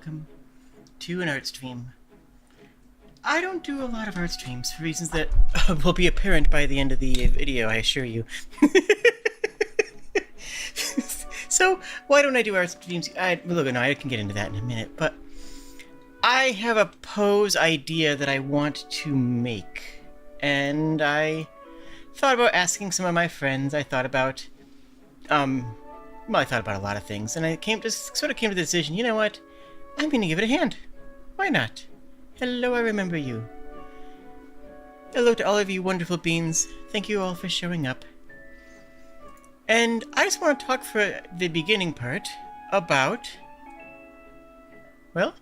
welcome to an art stream. I don't do a lot of art streams for reasons that will be apparent by the end of the video, I assure you. So, why don't I do art streams? I can get into that in a minute, but I have a pose idea that I want to make, and I thought about asking some of my friends. I thought about a lot of things, and I sort of came to the decision, you know what? I'm going to give it a hand. Why not? Hello, I remember you. Hello to all of you wonderful beings. Thank you all for showing up. And I just want to talk for the beginning part about, well,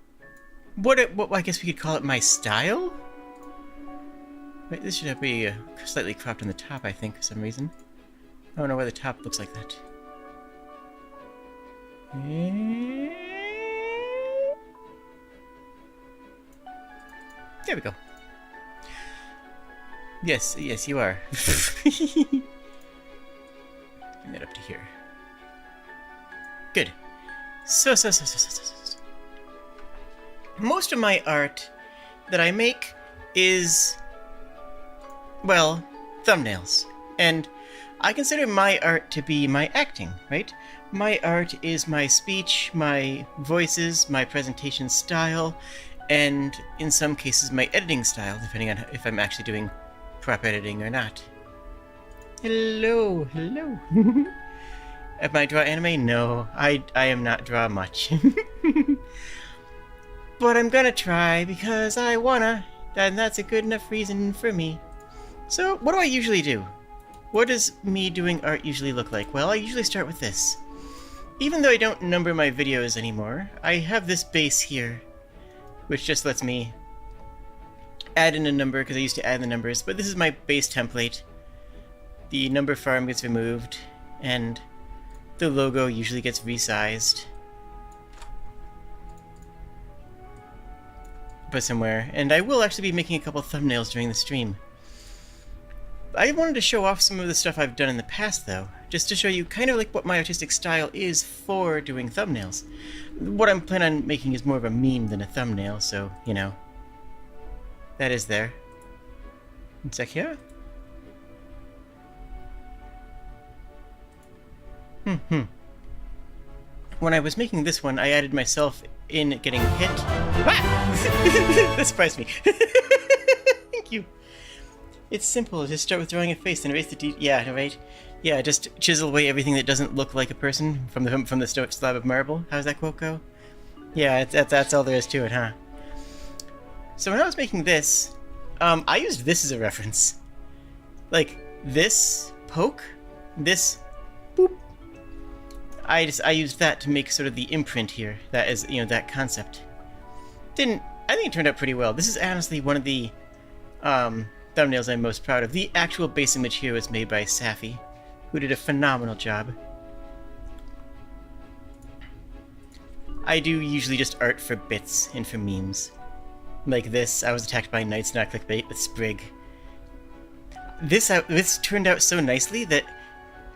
what I guess we could call it my style? Wait, this should be slightly cropped on the top, I think, for some reason. I don't know why the top looks like that. There we go. Yes, you are. Bring that up to here. Good. So. Most of my art that I make is, well, thumbnails. And I consider my art to be my acting, right? My art is my speech, my voices, my presentation style, and in some cases my editing style, depending on if I'm actually doing prop editing or not. Hello. Am I draw anime? No, I am not draw much. But I'm gonna try because I wanna, and that's a good enough reason for me. So, what do I usually do? What does me doing art usually look like? Well, I usually start with this. Even though I don't number my videos anymore, I have this base here, which just lets me add in a number, because I used to add the numbers, but this is my base template. The number farm gets removed, and the logo usually gets resized. Put somewhere, and I will actually be making a couple thumbnails during the stream. I wanted to show off some of the stuff I've done in the past, though, just to show you kind of like what my artistic style is for doing thumbnails. What I'm planning on making is more of a meme than a thumbnail, so, you know, that is there. One sec here. When I was making this one, I added myself in getting hit. Ah! That surprised me. Thank you. It's simple. Just start with drawing a face and erase the yeah, right? Yeah, just chisel away everything that doesn't look like a person from the slab of marble. How's that quote go? Yeah, that's all there is to it, huh? So when I was making this, I used this as a reference. Like, this poke, this boop. I used that to make sort of the imprint here. That is, you know, that concept. I think it turned out pretty well. This is honestly one of the thumbnails I'm most proud of. The actual base image here was made by Safi, who did a phenomenal job. I do usually just art for bits and for memes. Like this, I was attacked by knights, not clickbait, with Sprig. This turned out so nicely that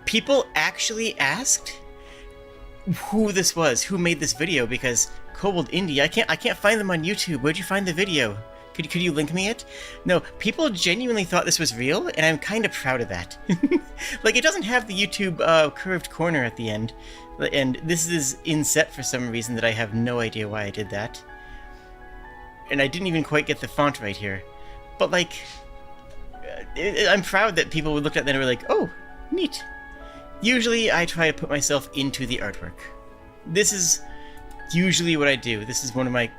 people actually asked who this was, who made this video, because Kobold Indie, I can't find them on YouTube. Where'd you find the video? Could you link me it? No, people genuinely thought this was real, and I'm kind of proud of that. Like, it doesn't have the YouTube curved corner at the end, and this is inset for some reason that I have no idea why I did that. And I didn't even quite get the font right here. But, like, I'm proud that people looked at that and were like, oh, neat. Usually, I try to put myself into the artwork. This is usually what I do. This is one of my,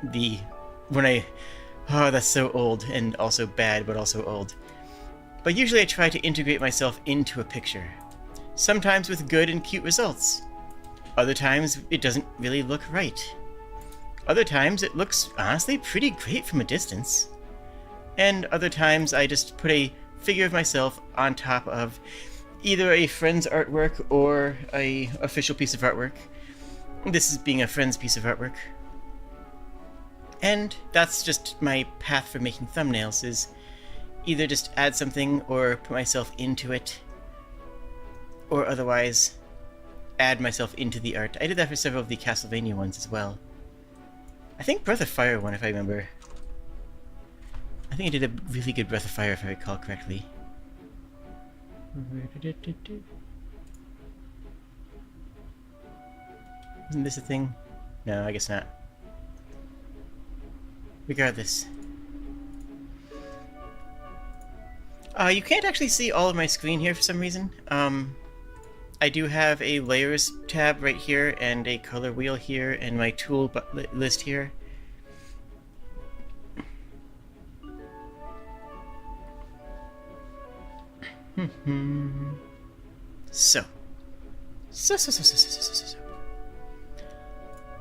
oh, that's so old, and also bad, but also old. But usually I try to integrate myself into a picture. Sometimes with good and cute results. Other times, it doesn't really look right. Other times, it looks, honestly, pretty great from a distance. And other times, I just put a figure of myself on top of either a friend's artwork or a official piece of artwork. This is being a friend's piece of artwork. And that's just my path for making thumbnails, is either just add something or put myself into it, or otherwise add myself into the art. I did that for several of the Castlevania ones as well. I think Breath of Fire one, if I remember. I think I did a really good Breath of Fire, if I recall correctly. Isn't this a thing? No, I guess not. Regardless. You can't actually see all of my screen here for some reason. I do have a layers tab right here and a color wheel here and my tool list here. So.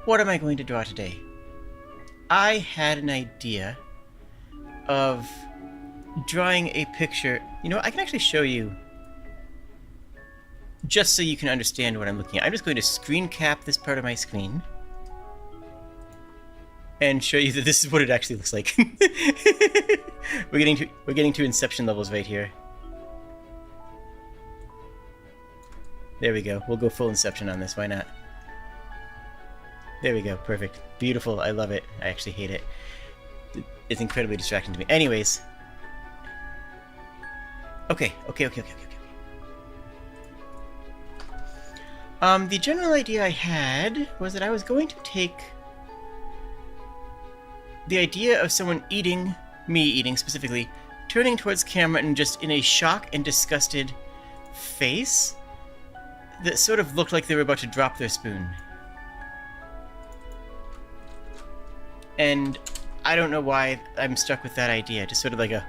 What am I going to draw today? I had an idea of drawing a picture. You know, I can actually show you just so you can understand what I'm looking at. I'm just going to screen cap this part of my screen and show you that this is what it actually looks like. We're getting to Inception levels right here. There we go. We'll go full Inception on this. Why not? There we go. Perfect. Beautiful. I love it. I actually hate it. It's incredibly distracting to me. Anyways. Okay. The general idea I had was that I was going to take the idea of someone eating, me eating specifically, turning towards camera and just in a shock and disgusted face that sort of looked like they were about to drop their spoon. And I don't know why I'm stuck with that idea, just sort of like a...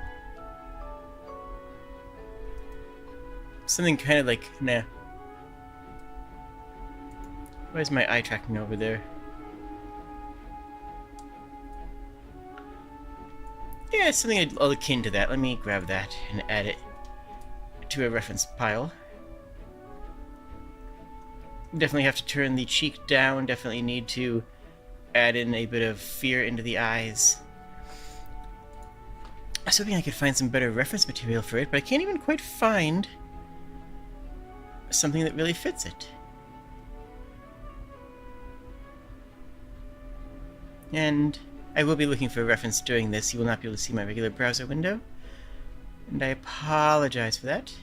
something kind of like, nah. Why is my eye tracking over there? Yeah, it's something akin to that. Let me grab that and add it to a reference pile. Definitely have to turn the cheek down, definitely need to add in a bit of fear into the eyes. I was hoping I could find some better reference material for it, but I can't even quite find something that really fits it. And I will be looking for a reference during this. You will not be able to see my regular browser window, and I apologize for that.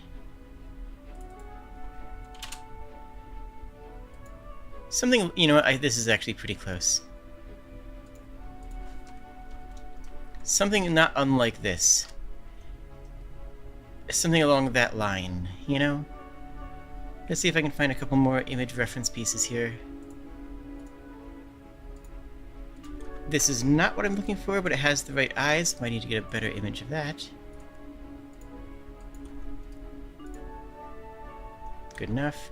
Something, you know what, this is actually pretty close. Something not unlike this. Something along that line, you know? Let's see if I can find a couple more image reference pieces here. This is not what I'm looking for, but it has the right eyes. Might need to get a better image of that. Good enough.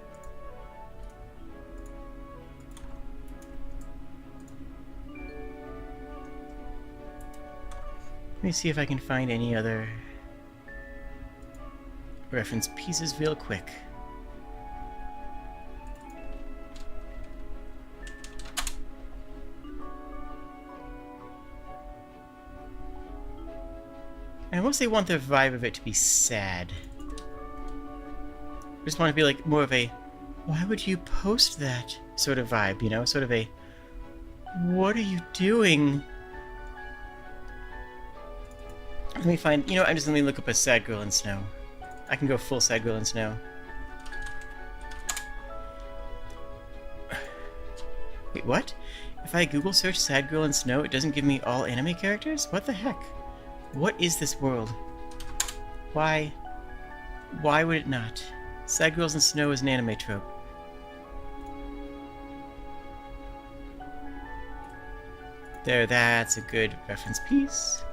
Let me see if I can find any other reference pieces real quick. I mostly want the vibe of it to be sad. I just want to be like more of a, why would you post that sort of vibe, you know? Sort of a, what are you doing? Let me find, you know, I'm just let me look up a sad girl in snow. I can go full sad girl in snow. Wait, what? If I Google search sad girl in snow, it doesn't give me all anime characters? What the heck? What is this world? Why? Why would it not? Sad girls in snow is an anime trope. There, that's a good reference piece.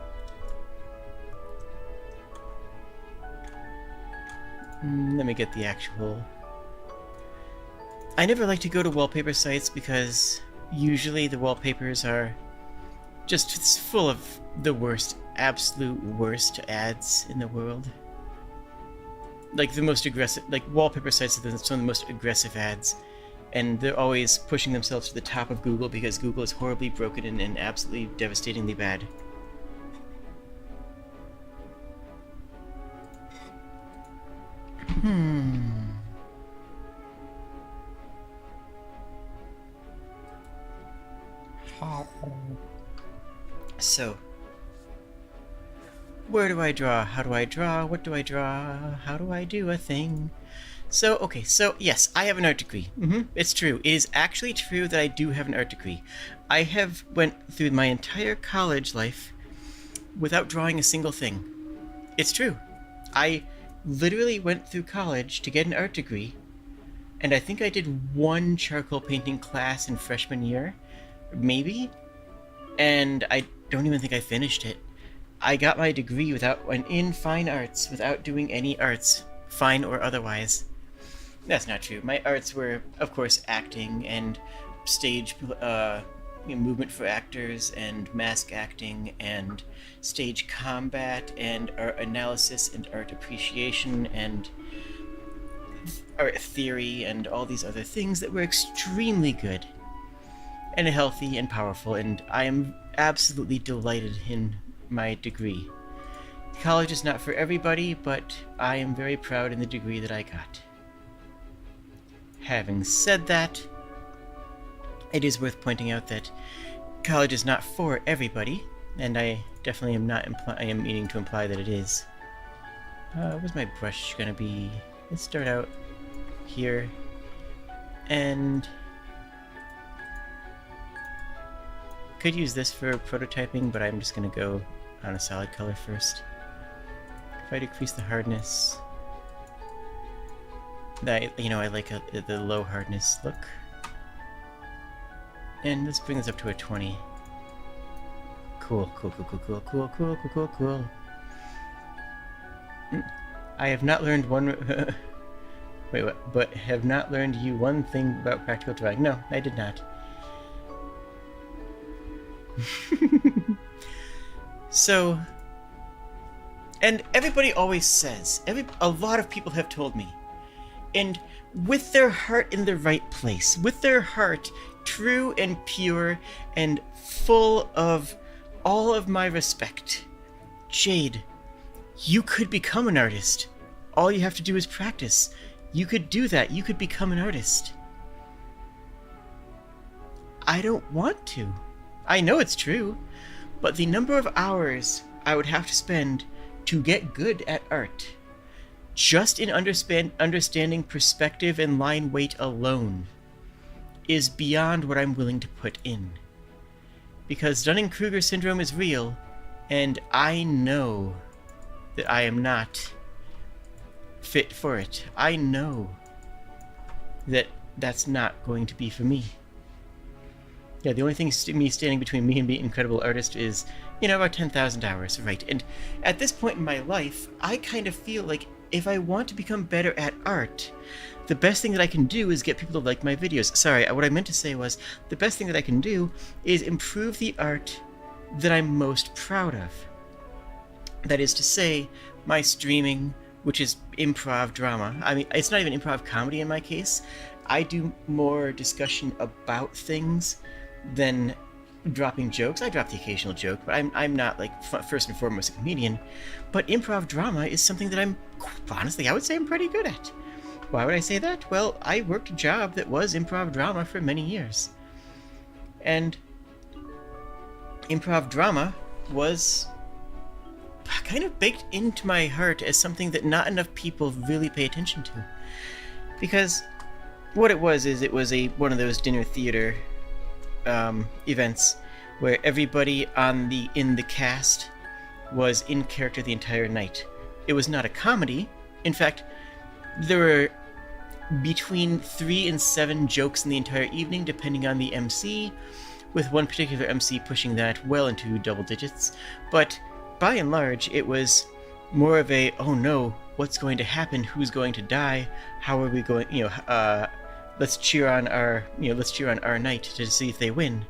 Let me get the actual... I never like to go to wallpaper sites because usually the wallpapers are just full of the worst, absolute worst ads in the world. Like the most aggressive, like wallpaper sites are some of the most aggressive ads, and they're always pushing themselves to the top of Google because Google is horribly broken and absolutely devastatingly bad. So, where do I draw? How do I draw? What do I draw? How do I do a thing? So, okay, so yes, I have an art degree. It's true. It is actually true that I do have an art degree. I have went through my entire college life without drawing a single thing. It's true. I literally went through college to get an art degree, and I think I did one charcoal painting class in freshman year, maybe, and I don't even think I finished it. I got my degree in fine arts without doing any arts, fine or otherwise. That's not true. My arts were, of course, acting and stage movement for actors and mask acting and stage combat and art analysis and art appreciation and art theory and all these other things that were extremely good and healthy and powerful, and I am absolutely delighted in my degree. College is not for everybody, but I am very proud in the degree that I got. Having said that, it is worth pointing out that college is not for everybody, and I definitely am not I am meaning to imply that it is. Where's my brush gonna be? Let's start out here, and could use this for prototyping, but I'm just gonna go on a solid color first. If I decrease the hardness, I like the low hardness look. And let's bring this up to a 20. Cool. I have not learned one... Wait, what? But have not learned you one thing about practical drawing. No, I did not. So... And everybody always says, a lot of people have told me, and with their heart in the right place, with their heart true and pure and full of all of my respect, Jade, you could become an artist. All you have to do is practice. You could do that. You could become an artist. I don't want to. I know it's true, but the number of hours I would have to spend to get good at art, just in understanding perspective and line weight alone, is beyond what I'm willing to put in. Because Dunning-Kruger syndrome is real, and I know that I am not fit for it. I know that that's not going to be for me. Yeah, the only thing standing between me and being an incredible artist is, about 10,000 hours, right? And at this point in my life, I kind of feel like if I want to become better at art, the best thing that I can do is get people to like my videos. Sorry, what I meant to say was, the best thing that I can do is improve the art that I'm most proud of. That is to say, my streaming, which is improv drama. I mean, it's not even improv comedy in my case. I do more discussion about things than dropping jokes. I drop the occasional joke, but I'm not, like, first and foremost a comedian. But improv drama is something that honestly, I would say I'm pretty good at. Why would I say that? Well, I worked a job that was improv drama for many years. And improv drama was kind of baked into my heart as something that not enough people really pay attention to. Because what it was is, it was one of those dinner theater events where everybody in the cast was in character the entire night. It was not a comedy. In fact, there were between 3 and 7 jokes in the entire evening, depending on the MC, with one particular MC pushing that well into double digits. But by and large, it was more of a, oh no, what's going to happen? Who's going to die? How are we going? Let's cheer on our knight to see if they win.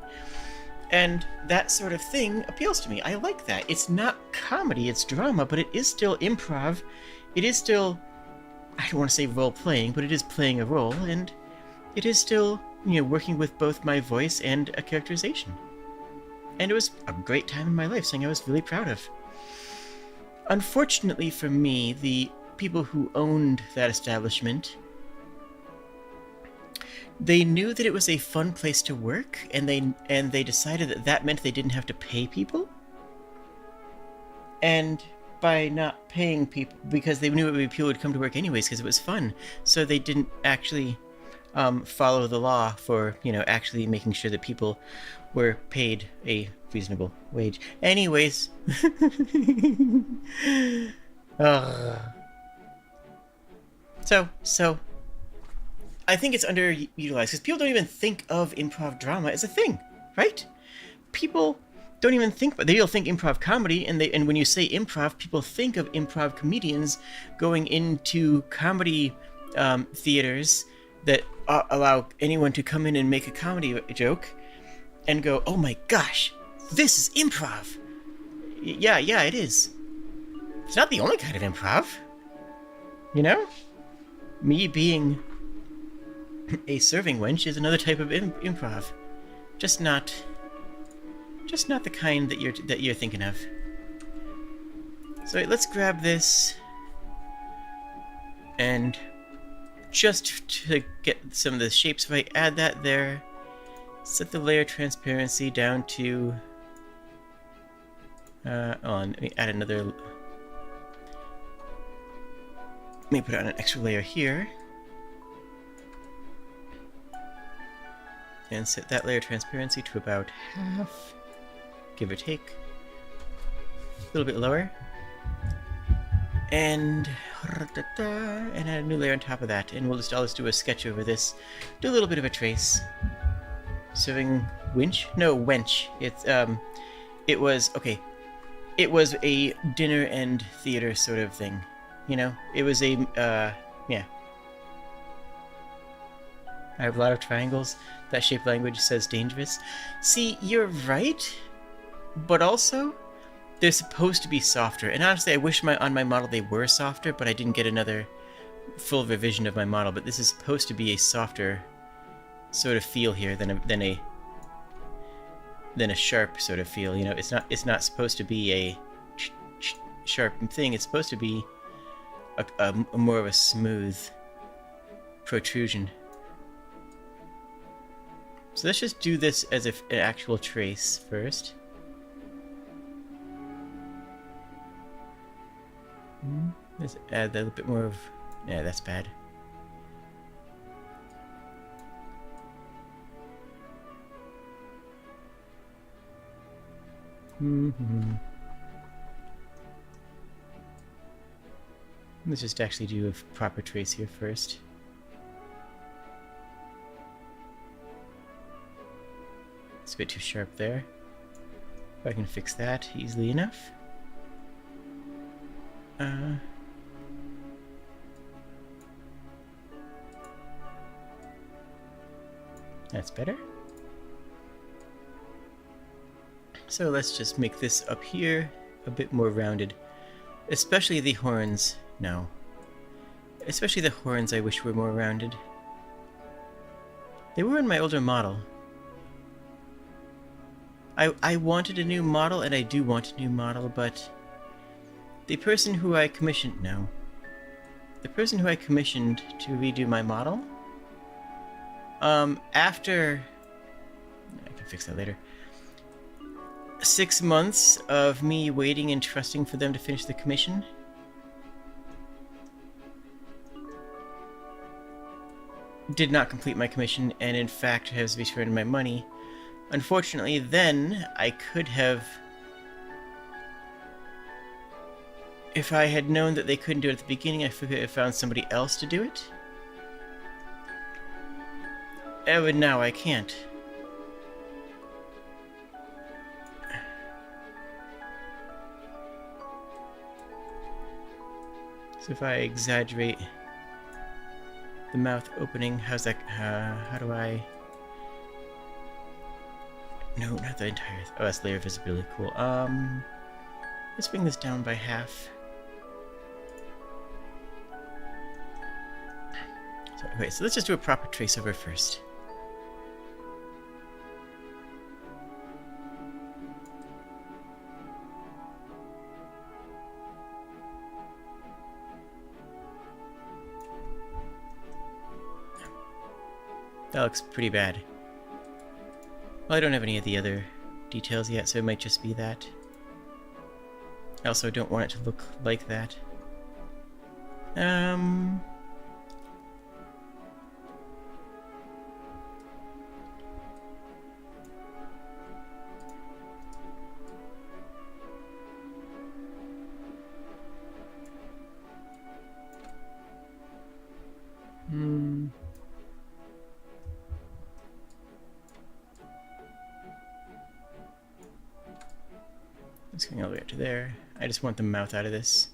And that sort of thing appeals to me. I like that. It's not comedy, it's drama, but it is still improv. It is still, I don't want to say role-playing, but it is playing a role, and it is still, working with both my voice and a characterization. And it was a great time in my life, something I was really proud of. Unfortunately for me, the people who owned that establishment, they knew that it was a fun place to work, and they decided that meant they didn't have to pay people. And by not paying people, because they knew people would come to work anyways because it was fun, so they didn't actually follow the law for, actually making sure that people were paid a reasonable wage. Anyways. So, I think it's underutilized because people don't even think of improv drama as a thing, right? People don't even think, but they'll think improv comedy, and when you say improv, people think of improv comedians going into comedy theaters that allow anyone to come in and make a comedy joke and go, oh my gosh, this is improv. Yeah, it is. It's not the only kind of improv. Me being a serving wench is another type of improv. Just not the kind that you're thinking of. So let's grab this, and just to get some of the shapes, if I add that there, set the layer transparency down to let me add another. Let me put on an extra layer here. And set that layer transparency to about half, give or take. A little bit lower. And add a new layer on top of that. And I'll just do a sketch over this. Do a little bit of a trace. Serving winch? No, wench. It was a dinner and theater sort of thing. It was a, yeah. I have a lot of triangles. That shape language says dangerous. See, you're right, but also, they're supposed to be softer. And honestly, I wish on my model they were softer, but I didn't get another full revision of my model. But this is supposed to be a softer sort of feel here than a sharp sort of feel. It's not supposed to be a sharp thing. It's supposed to be a more of a smooth protrusion. So let's just do this as if an actual trace first. Let's add a little bit more of... Yeah, that's bad. Let's just actually do a proper trace here first. It's a bit too sharp there. If I can fix that easily enough. That's better. So let's just make this up here a bit more rounded. Especially the horns. No. Especially the horns I wish were more rounded. They were in my older model. I wanted a new model, and I do want a new model, but the person who I commissioned... No. The person who I commissioned to redo my model... after... I can fix that later. 6 months of me waiting and trusting for them to finish the commission... did not complete my commission, and in fact has returned my money. Unfortunately, then, I could have... If I had known that they couldn't do it at the beginning, I could have found somebody else to do it. But now I can't. So if I exaggerate the mouth opening, how's that, how do I... No, not the entire... Oh, that's layer visibility, cool. Let's bring this down by half. So, okay, so let's just do a proper trace over first. That looks pretty bad. Well, I don't have any of the other details yet, so it might just be that. I also don't want it to look like that. It's going all the way up to there. I just want the mouth out of this.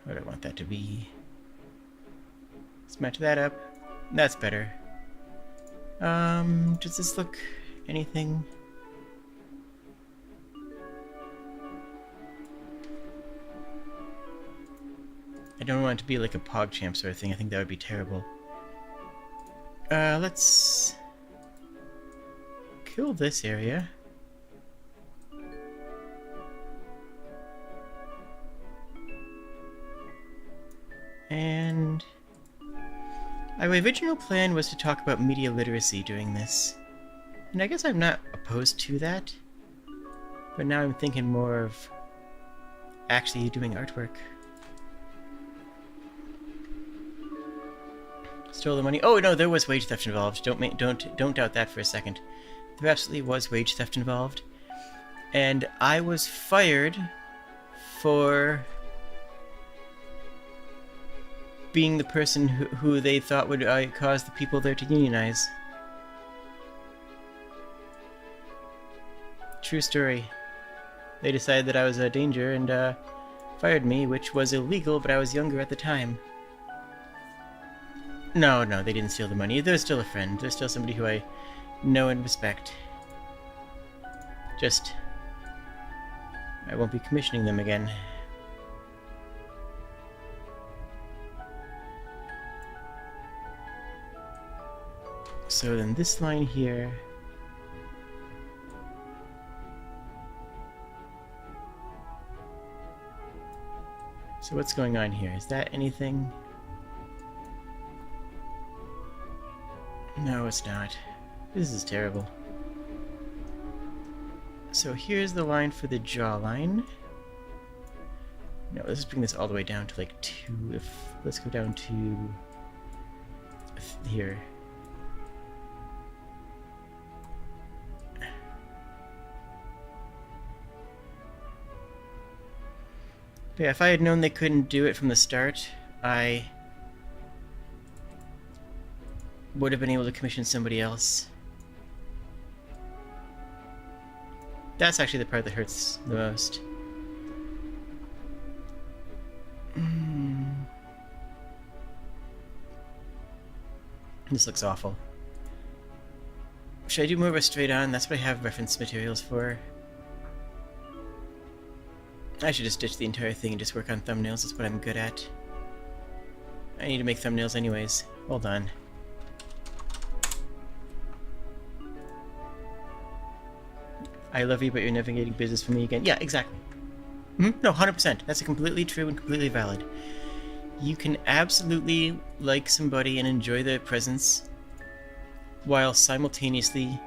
What do I want that to be? Let's match that up. That's better. Does this look anything? I don't want it to be like a PogChamp sort of thing. I think that would be terrible. Let's kill this area. And my original plan was to talk about media literacy during this. And I guess I'm not opposed to that. But now I'm thinking more of actually doing artwork. Stole the money. Oh no, there was wage theft involved. Don't doubt that for a second. There absolutely was wage theft involved. And I was fired for being the person who they thought would cause the people there to unionize. True story. They decided that I was a danger and fired me, which was illegal, but I was younger at the time. No, they didn't steal the money. They're still a friend. They're still somebody who I know and respect. Just, I won't be commissioning them again. So then this line here... So what's going on here? Is that anything? No, it's not. This is terrible. So here's the line for the jawline. No, let's just bring this all the way down to like 2. Let's go down to here. But yeah, if I had known they couldn't do it from the start, I would have been able to commission somebody else. That's actually the part that hurts the most. This looks awful. Should I do more of a straight on? That's what I have reference materials for. I should just ditch the entire thing and just work on thumbnails. That's what I'm good at. I need to make thumbnails anyways. Hold on. I love you, but you're never getting business from me again. Yeah, exactly. No, 100%. That's completely true and completely valid. You can absolutely like somebody and enjoy their presence while simultaneously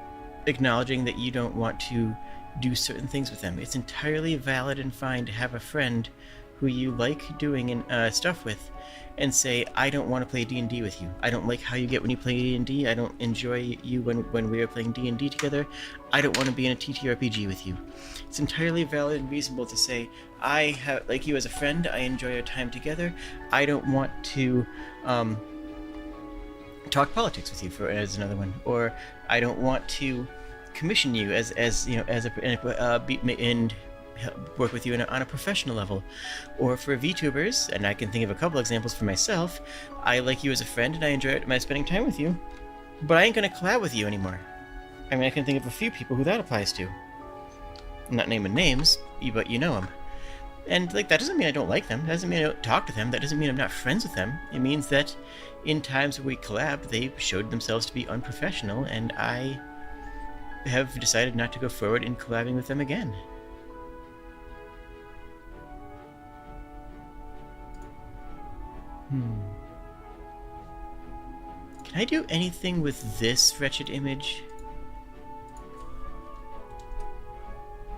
acknowledging that you don't want to do certain things with them. It's entirely valid and fine to have a friend who you like doing stuff with and say, I don't want to play D&D with you. I don't like how you get when you play D&D. I don't enjoy you when we are playing D&D together. I don't want to be in a TTRPG with you. It's entirely valid and reasonable to say, I like you as a friend. I enjoy our time together. I don't want to talk politics with you, as another one. Or I don't want to commission you and work with you on a professional level. Or for VTubers, and I can think of a couple examples for myself, I like you as a friend and I enjoy my spending time with you, but I ain't gonna collab with you anymore. I mean, I can think of a few people who that applies to. I'm not naming names, but you know them. And like, that doesn't mean I don't like them, that doesn't mean I don't talk to them, that doesn't mean I'm not friends with them. It means that in times where we collabed, they showed themselves to be unprofessional, and I have decided not to go forward in collabing with them again. Can I do anything with this wretched image?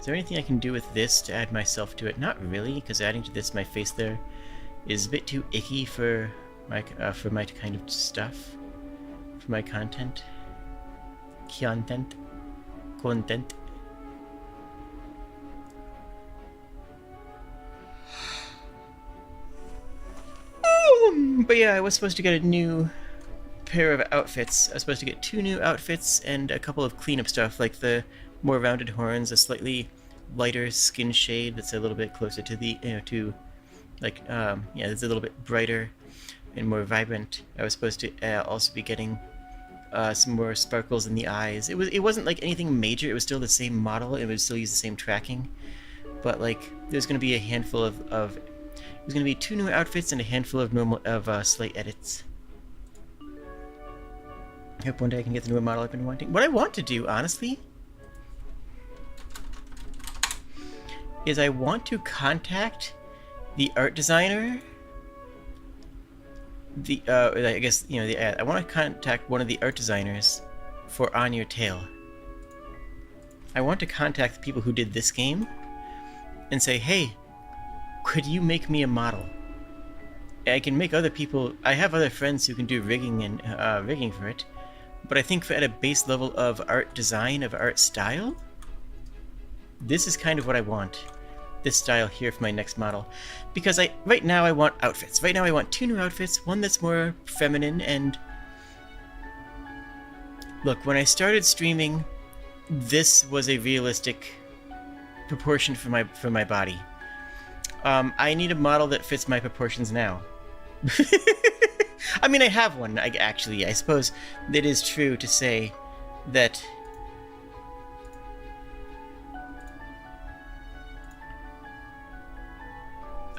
Is there anything I can do with this to add myself to it? Not really, because adding to this my face there is a bit too icky for my kind of stuff, for my content. Content. But yeah, I was supposed to get a new pair of outfits. I was supposed to get 2 new outfits and a couple of cleanup stuff, like the more rounded horns, a slightly lighter skin shade that's a little bit closer to the, like, yeah, it's a little bit brighter and more vibrant. I was supposed to also be getting some more sparkles in the eyes. It wasn't like anything major. It was still the same model. It would still use the same tracking, but like there's going to be a handful of there's going to be 2 new outfits and a handful of slight edits. I hope one day I can get the new model I've been wanting. What I want to do, honestly, is I want to contact the art designer. I guess, you know, I want to contact one of the art designers for On Your Tail. I want to contact the people who did this game and say, hey, could you make me a model? I can make other people. I have other friends who can do rigging and rigging for it, but I think at a base level of art design, of art style, this is kind of what I want. This style here for my next model, because right now I want outfits. Right now I want 2 new outfits, one that's more feminine. And look, when I started streaming, this was a realistic proportion for my body. I need a model that fits my proportions now. I mean, I have one. I suppose it is true to say that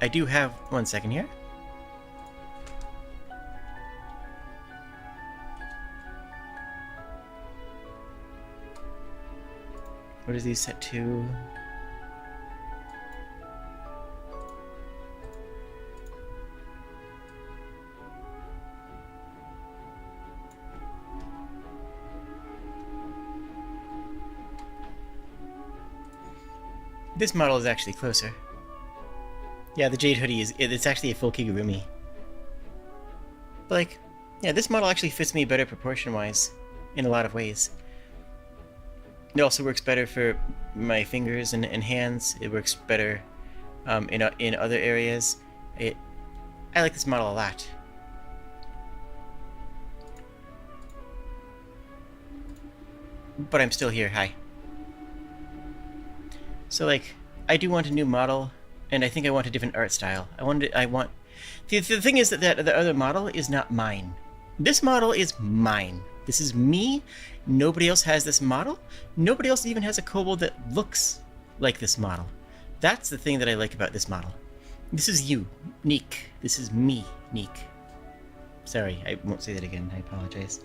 I do have... One second here. What is these set to? This model is actually closer. Yeah, the Jade hoodie it's actually a full Kigurumi. But like, yeah, this model actually fits me better proportion-wise in a lot of ways. It also works better for my fingers and hands. It works better in other areas. I like this model a lot. But I'm still here. Hi. So like, I do want a new model. And I think I want a different art style. The thing is that the other model is not mine. This model is mine. This is me. Nobody else has this model. Nobody else even has a kobold that looks like this model. That's the thing that I like about this model. This is you, Neek. This is me, Neek. Sorry, I won't say that again. I apologize.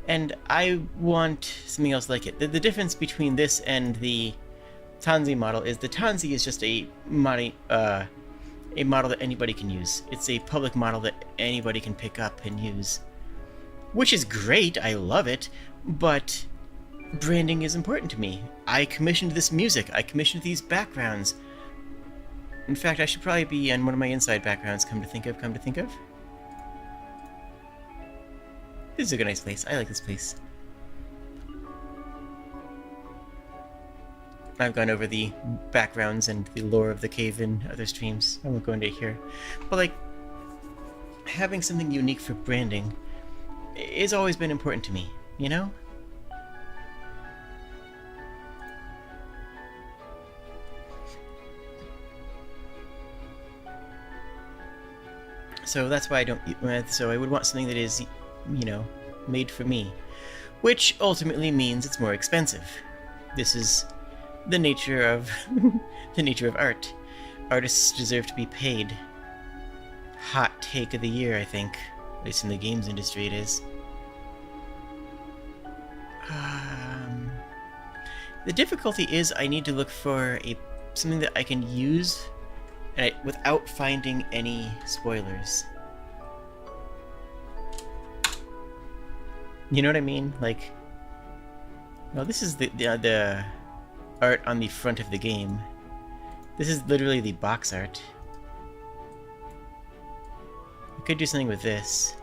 And I want something else like it. The difference between this and the Tanzi model is the Tanzi is just a model that anybody can use. It's a public model that anybody can pick up and use, which is great. I love it, but branding is important to me. I commissioned this music. I commissioned these backgrounds. In fact, I should probably be on one of my inside backgrounds. Come to think of. This is a nice place. I like this place. I've gone over the backgrounds and the lore of the cave in other streams. I won't go into it here. But like, having something unique for branding has always been important to me, you know? So that's why so I would want something that is, you know, made for me. Which ultimately means it's more expensive. This is the nature of art. Artists deserve to be paid. Hot take of the year, I think. At least in the games industry it is. The difficulty is I need to look for something that I can use without finding any spoilers. You know what I mean? Like, well, this is the art on the front of the game. This is literally the box art. We could do something with this.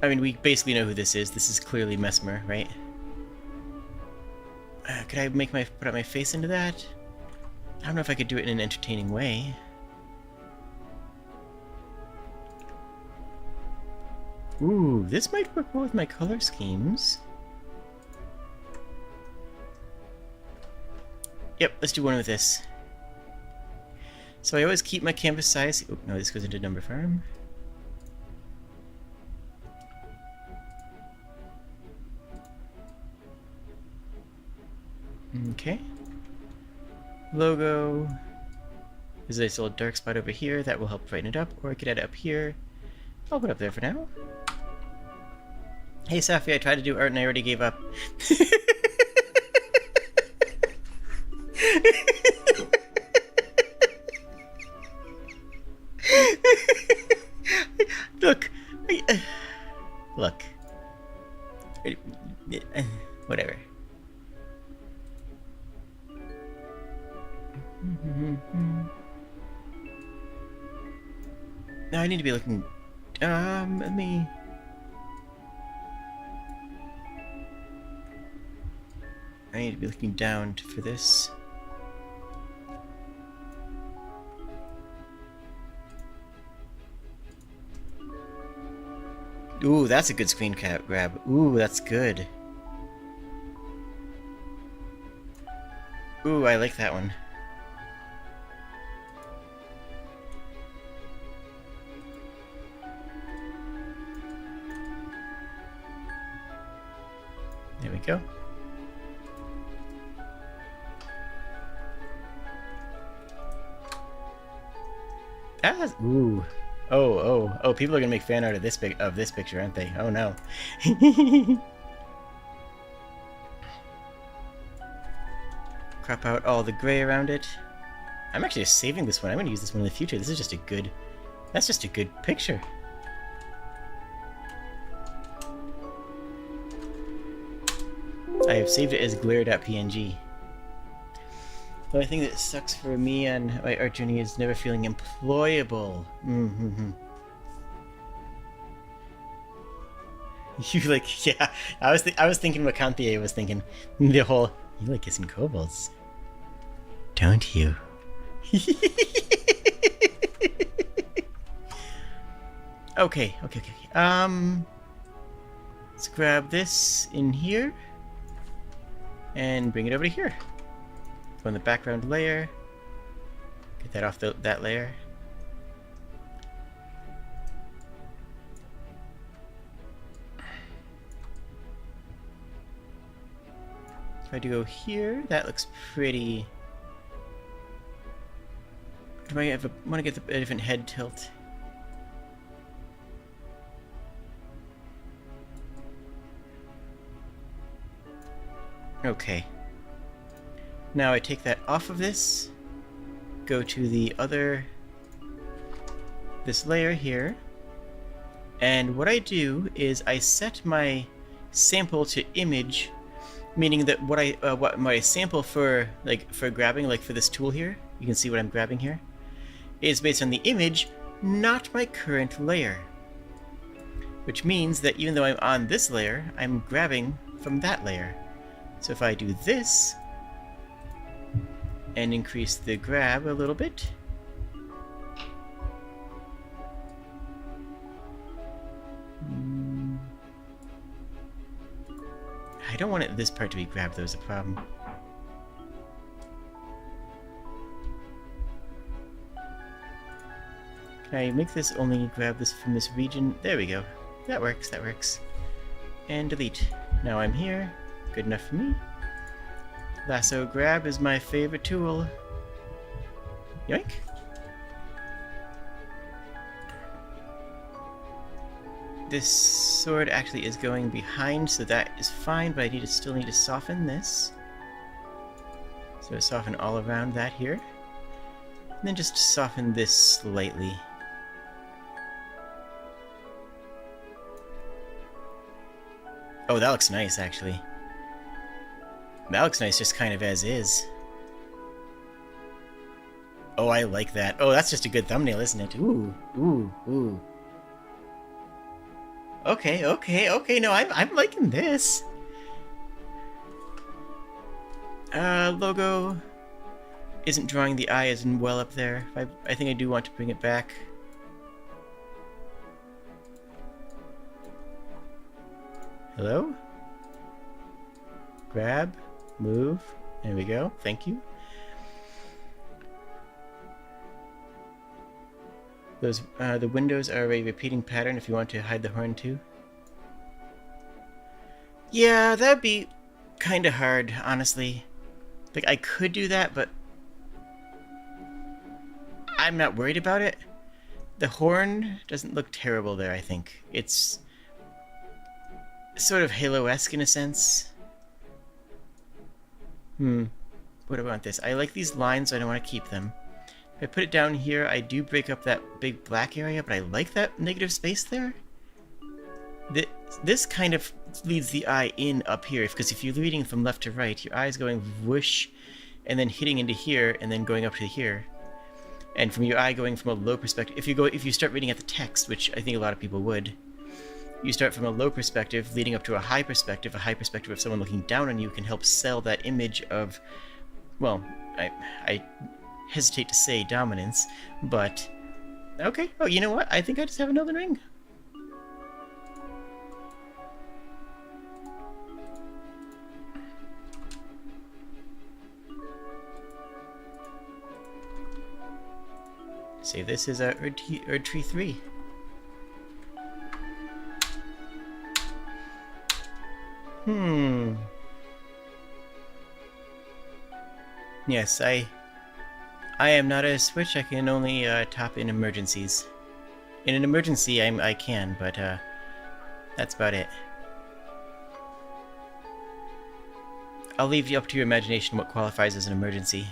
I mean, we basically know who this is. This is clearly Mesmer, right? Could I put up my face into that? I don't know if I could do it in an entertaining way. Ooh, this might work well with my color schemes. Yep, let's do one with this. So I always keep my canvas size. Oh, no, this goes into number farm. Okay. Logo. There's a nice little dark spot over here that will help brighten it up, or I could add it up here. I'll put it up there for now. Hey Safi, I tried to do art and I already gave up. Look. Look. Whatever. No, I need to be looking. Let me. I need to be looking down for this. Ooh, that's a good screen cap grab. Ooh, that's good. Ooh, I like that one. There we go. That's, ooh. Oh, people are gonna make fan art of this picture, aren't they? Oh no. Crop out all the gray around it. I'm actually just saving this one. I'm gonna use this one in the future. This is just a good... That's just a good picture. I have saved it as glare.png. The only thing that sucks for me on my art journey is never feeling employable. You like, yeah. I was thinking what Kanthier was thinking. The whole, you like kissing kobolds, don't you? Okay. Let's grab this in here and bring it over to here. Go in the background layer. Get that off that layer. If I do go here, that looks pretty. Do I want to get a different head tilt? Okay. Now I take that off of this, go to the other, this layer here, and what I do is I set my sample to image, meaning that what my sample for grabbing, like for this tool here, you can see what I'm grabbing here, is based on the image, not my current layer. Which means that even though I'm on this layer, I'm grabbing from that layer. So if I do this, and increase the grab a little bit, I don't want this part to be grabbed, though, is a problem. Can I make this only grab this from this region? There we go. That works. And delete. Now I'm here. Good enough for me. Lasso grab is my favorite tool. Yoink. This sword actually is going behind, so that is fine, but I still need to soften this. So soften all around that here. And then just soften this slightly. Oh, that looks nice, actually. That looks nice just kind of as is. Oh, I like that. Oh, that's just a good thumbnail, isn't it? Ooh, ooh, ooh. Okay, okay, okay. No, I'm liking this. Logo isn't drawing the eye as well up there. I think I do want to bring it back. Hello? Grab, move. There we go. Thank you. Those the windows are a repeating pattern if you want to hide the horn too. Yeah, that'd be kind of hard, honestly. Like, I could do that, but I'm not worried about it. The horn doesn't look terrible there, I think. It's sort of Halo-esque in a sense. What about this? I like these lines, so I don't want to keep them. If I put it down here, I do break up that big black area, but I like that negative space there. This kind of leads the eye in up here, because if you're reading from left to right, your eye is going whoosh, and then hitting into here, and then going up to here. And from your eye going from a low perspective, if you start reading at the text, which I think a lot of people would, you start from a low perspective, leading up to a high perspective. A high perspective of someone looking down on you can help sell that image of, well, I hesitate to say dominance, but okay. Oh, you know what? I think I just have an Elden Ring. Save this as Erd Tree 3. Yes, I am not a Switch. I can only top in emergencies. In an emergency, I can, but that's about it. I'll leave you up to your imagination what qualifies as an emergency.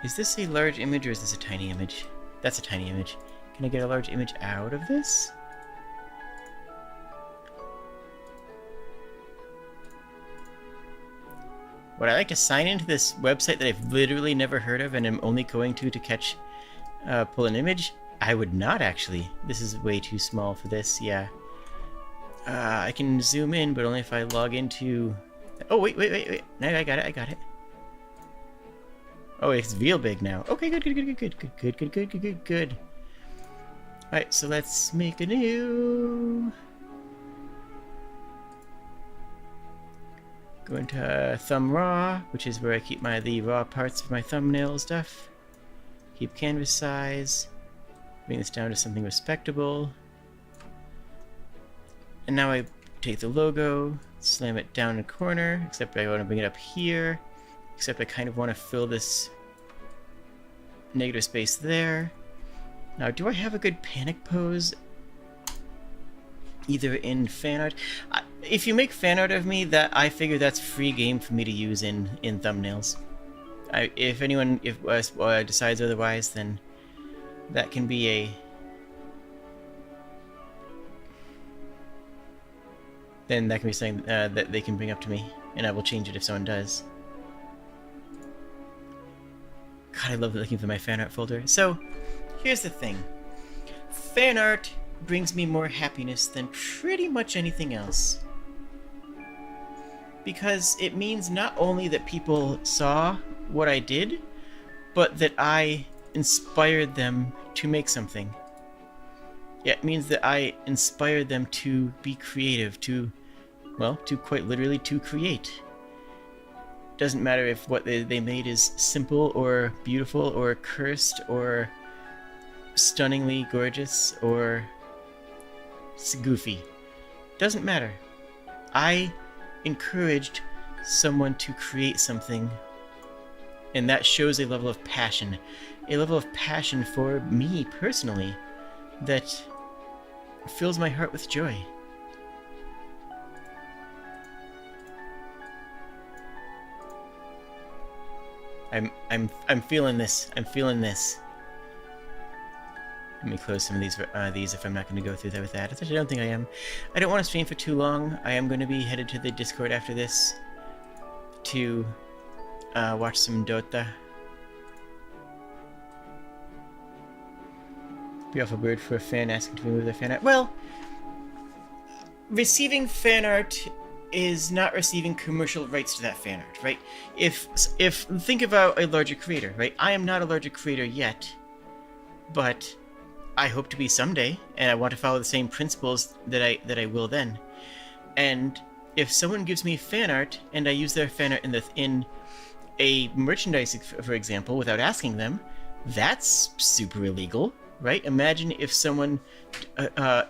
Is this a large image or is this a tiny image? That's a tiny image. Can I get a large image out of this? Would I like to sign into this website that I've literally never heard of and am only going to catch, pull an image? I would not, actually. This is way too small for this, yeah. I can zoom in, but only if I log into... Oh, wait. No, I got it. Oh, it's real big now. Okay, good. Alright, so let's make a new... Go into Thumb Raw, which is where I keep the raw parts of my thumbnail stuff. Keep canvas size. Bring this down to something respectable. And now I take the logo, slam it down in a corner, except I want to bring it up here. Except I kind of want to fill this negative space there. Now, do I have a good panic pose? Either in fan art. If you make fan art of me, I figure that's free game for me to use in thumbnails. If anyone decides otherwise, then that can be a... Then that can be something that they can bring up to me, and I will change it if someone does. God, I love looking through my fan art folder. So, here's the thing. Fan art brings me more happiness than pretty much anything else. Because it means not only that people saw what I did, but that I inspired them to make something. Yeah, it means that I inspired them to be creative, to quite literally to create. Doesn't matter if what they made is simple or beautiful or cursed or stunningly gorgeous or goofy. Doesn't matter. I encouraged someone to create something, and that shows a level of passion. A level of passion for me personally that fills my heart with joy. I'm feeling this. I'm feeling this. Let me close some of these if I'm not going to go through that with that. I don't think I am. I don't want to stream for too long. I am going to be headed to the Discord after this to watch some Dota. Be off a bird for a fan asking to remove their fan art. Well, receiving fan art is not receiving commercial rights to that fan art, right? If think about a larger creator, right? I am not a larger creator yet, but I hope to be someday, and I want to follow the same principles that I will then. And if someone gives me fan art and I use their fan art in a merchandise, for example, without asking them, that's super illegal, right? Imagine if someone,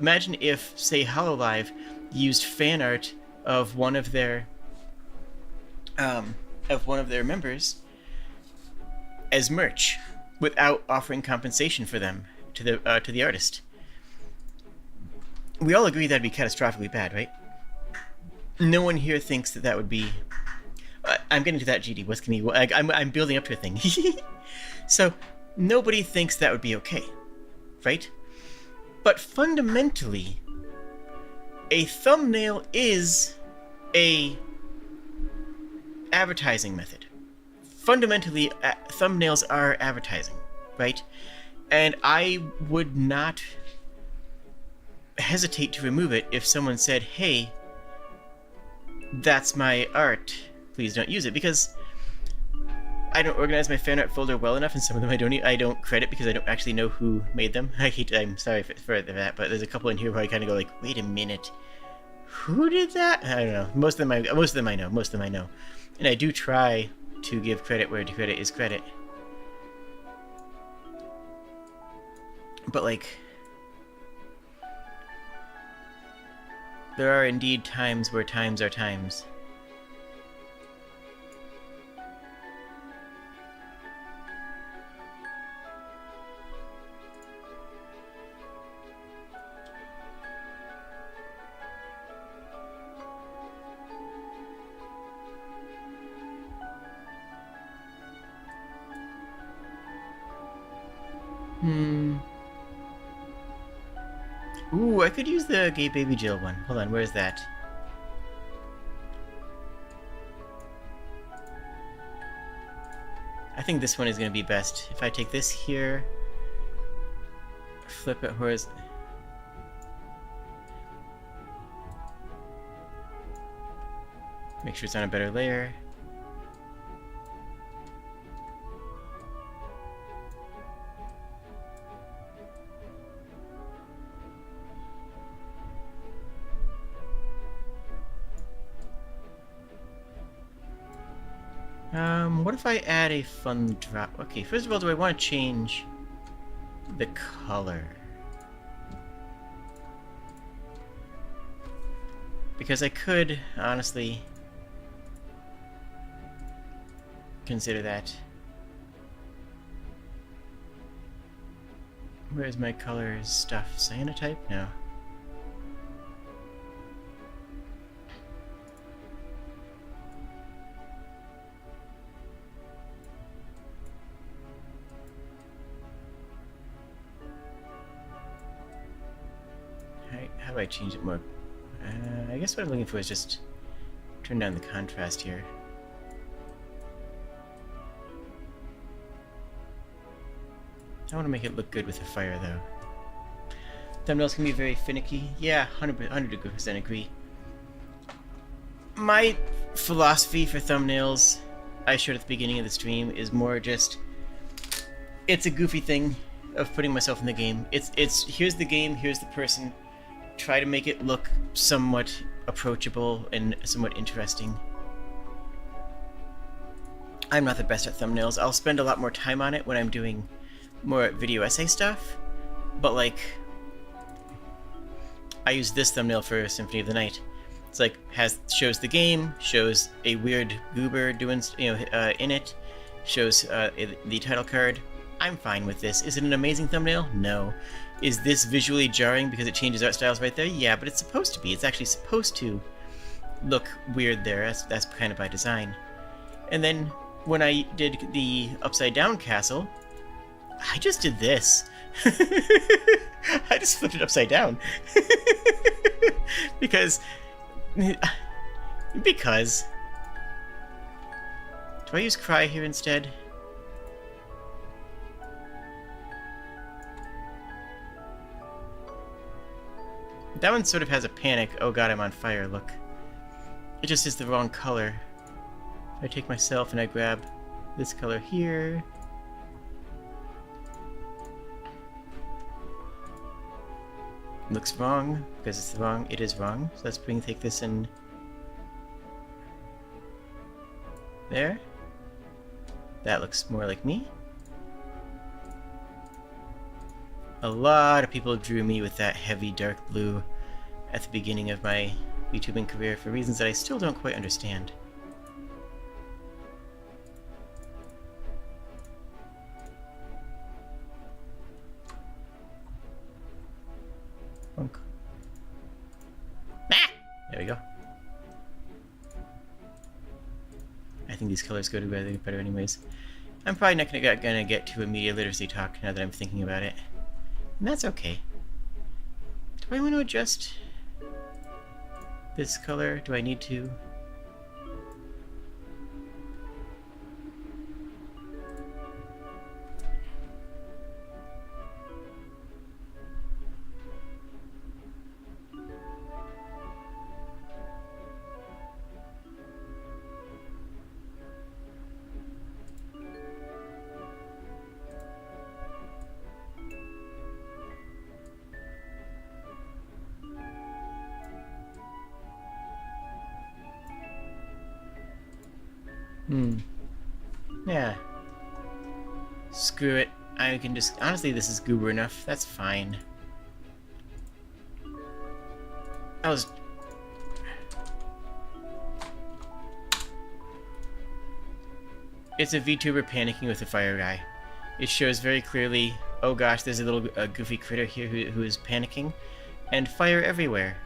imagine if, say, Hololive used fan art of one of their members as merch without offering compensation for them to the artist. We all agree that'd be catastrophically bad, right? No one here thinks that would be. I'm getting to that, GD. What's can you? I'm building up to a thing. So nobody thinks that would be okay, right? But fundamentally, a thumbnail is a advertising method. Fundamentally, thumbnails are advertising, right? And I would not hesitate to remove it if someone said, hey, that's my art, please don't use it, because I don't organize my fan art folder well enough, and some of them I don't credit because I don't actually know who made them. I'm sorry for that, but there's a couple in here where I kind of go like, wait a minute, who did that? I don't know. Most of them I know, and I do try to give credit where credit is credit. But, like, there are indeed times where times are times. Ooh, I could use the Gay Baby Jill one. Hold on, where is that? I think this one is going to be best. If I take this here, flip it horizontally. Make sure it's on a better layer. What if I add a fun drop? Okay, first of all, do I want to change the color? Because I could, honestly, consider that. Where's my color stuff? Cyanotype? No. How do I change it more? I guess what I'm looking for is just turn down the contrast here. I want to make it look good with the fire, though. Thumbnails can be very finicky. Yeah, 100% agree. My philosophy for thumbnails, I showed at the beginning of the stream, is more just... It's a goofy thing of putting myself in the game. It's here's the game, here's the person. Try to make it look somewhat approachable and somewhat interesting. I'm not the best at thumbnails. I'll spend a lot more time on it when I'm doing more video essay stuff, but like, I use this thumbnail for Symphony of the Night. It's like, shows the game, shows a weird goober doing, in it, shows the title card. I'm fine with this. Is it an amazing thumbnail? No. Is this visually jarring because it changes art styles right there? Yeah, but it's supposed to be. It's actually supposed to look weird there. That's kind of by design. And then when I did the upside down castle, I just did this. I just flipped it upside down. Because... Because... Do I use cry here instead? That one sort of has a panic. Oh god, I'm on fire, look. It just is the wrong color. If I take myself and I grab this color here... Looks wrong, because it's wrong. It is wrong. So let's take this in... There. That looks more like me. A lot of people drew me with that heavy dark blue at the beginning of my VTubing career for reasons that I still don't quite understand. Bonk. Ah! There we go. I think these colors go together better anyways. I'm probably not gonna get to a media literacy talk now that I'm thinking about it. And that's okay. Do I want to adjust this color? Do I need to? Yeah. Screw it. I can just... Honestly, this is goober enough. That's fine. I was... It's a VTuber panicking with a fire guy. It shows very clearly, oh gosh, there's a little goofy critter here who is panicking, and fire everywhere.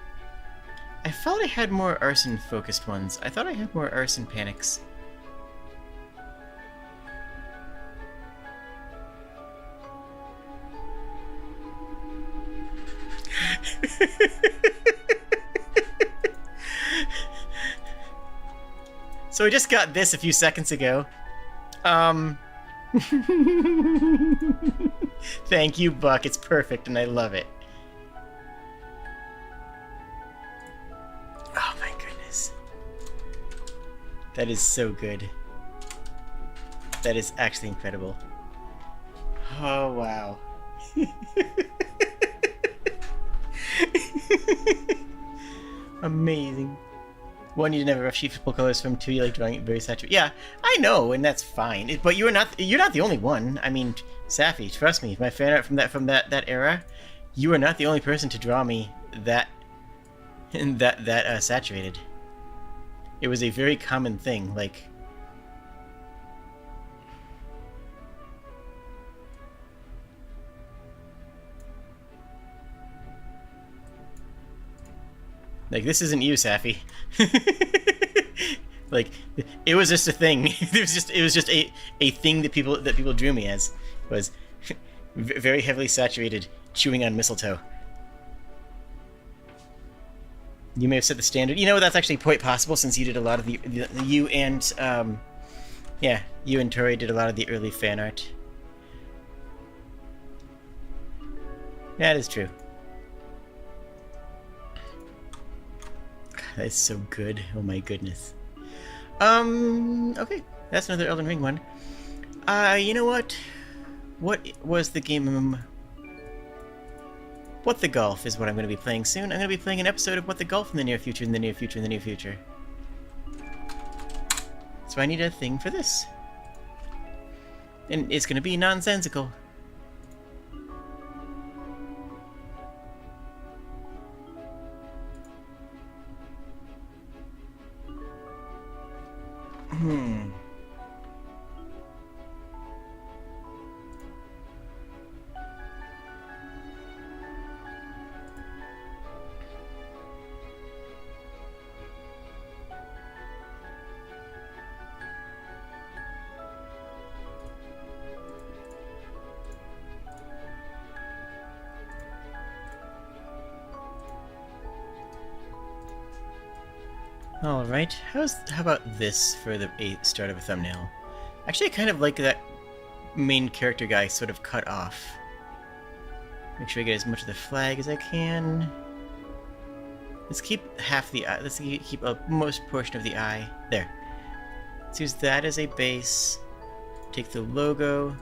I thought I had more arson-focused ones. I thought I had more arson panics. So I just got this a few seconds ago. Thank you, Buck. It's perfect, and I love it. Oh my goodness. That is so good. That is actually incredible. Oh, wow. Amazing. One, you didn't have rough sheepable colors from. Two, you like drawing it very saturated. Yeah, I know, and that's fine. But you're not the only one. I mean, Safi, trust me, my fan art from that era, you are not the only person to draw me that saturated. It was a very common thing, like. Like, this isn't you, Safi. Like, it was just a thing. It was just a thing that people drew me as, was very heavily saturated, chewing on mistletoe. You may have set the standard. You know, that's actually quite possible since you did a lot of the you and Tori did a lot of the early fan art. That is true. That is so good. Oh my goodness. Okay. That's another Elden Ring one. You know what? What was the game? What the Golf is what I'm going to be playing soon. I'm going to be playing an episode of What the Golf in the near future, So I need a thing for this. And it's going to be nonsensical. Alright, how about this for the start of a thumbnail? Actually, I kind of like that main character guy sort of cut off. Make sure I get as much of the flag as I can. Let's keep half the eye. Let's keep most portion of the eye. There. Let's use that as a base. Take the logo,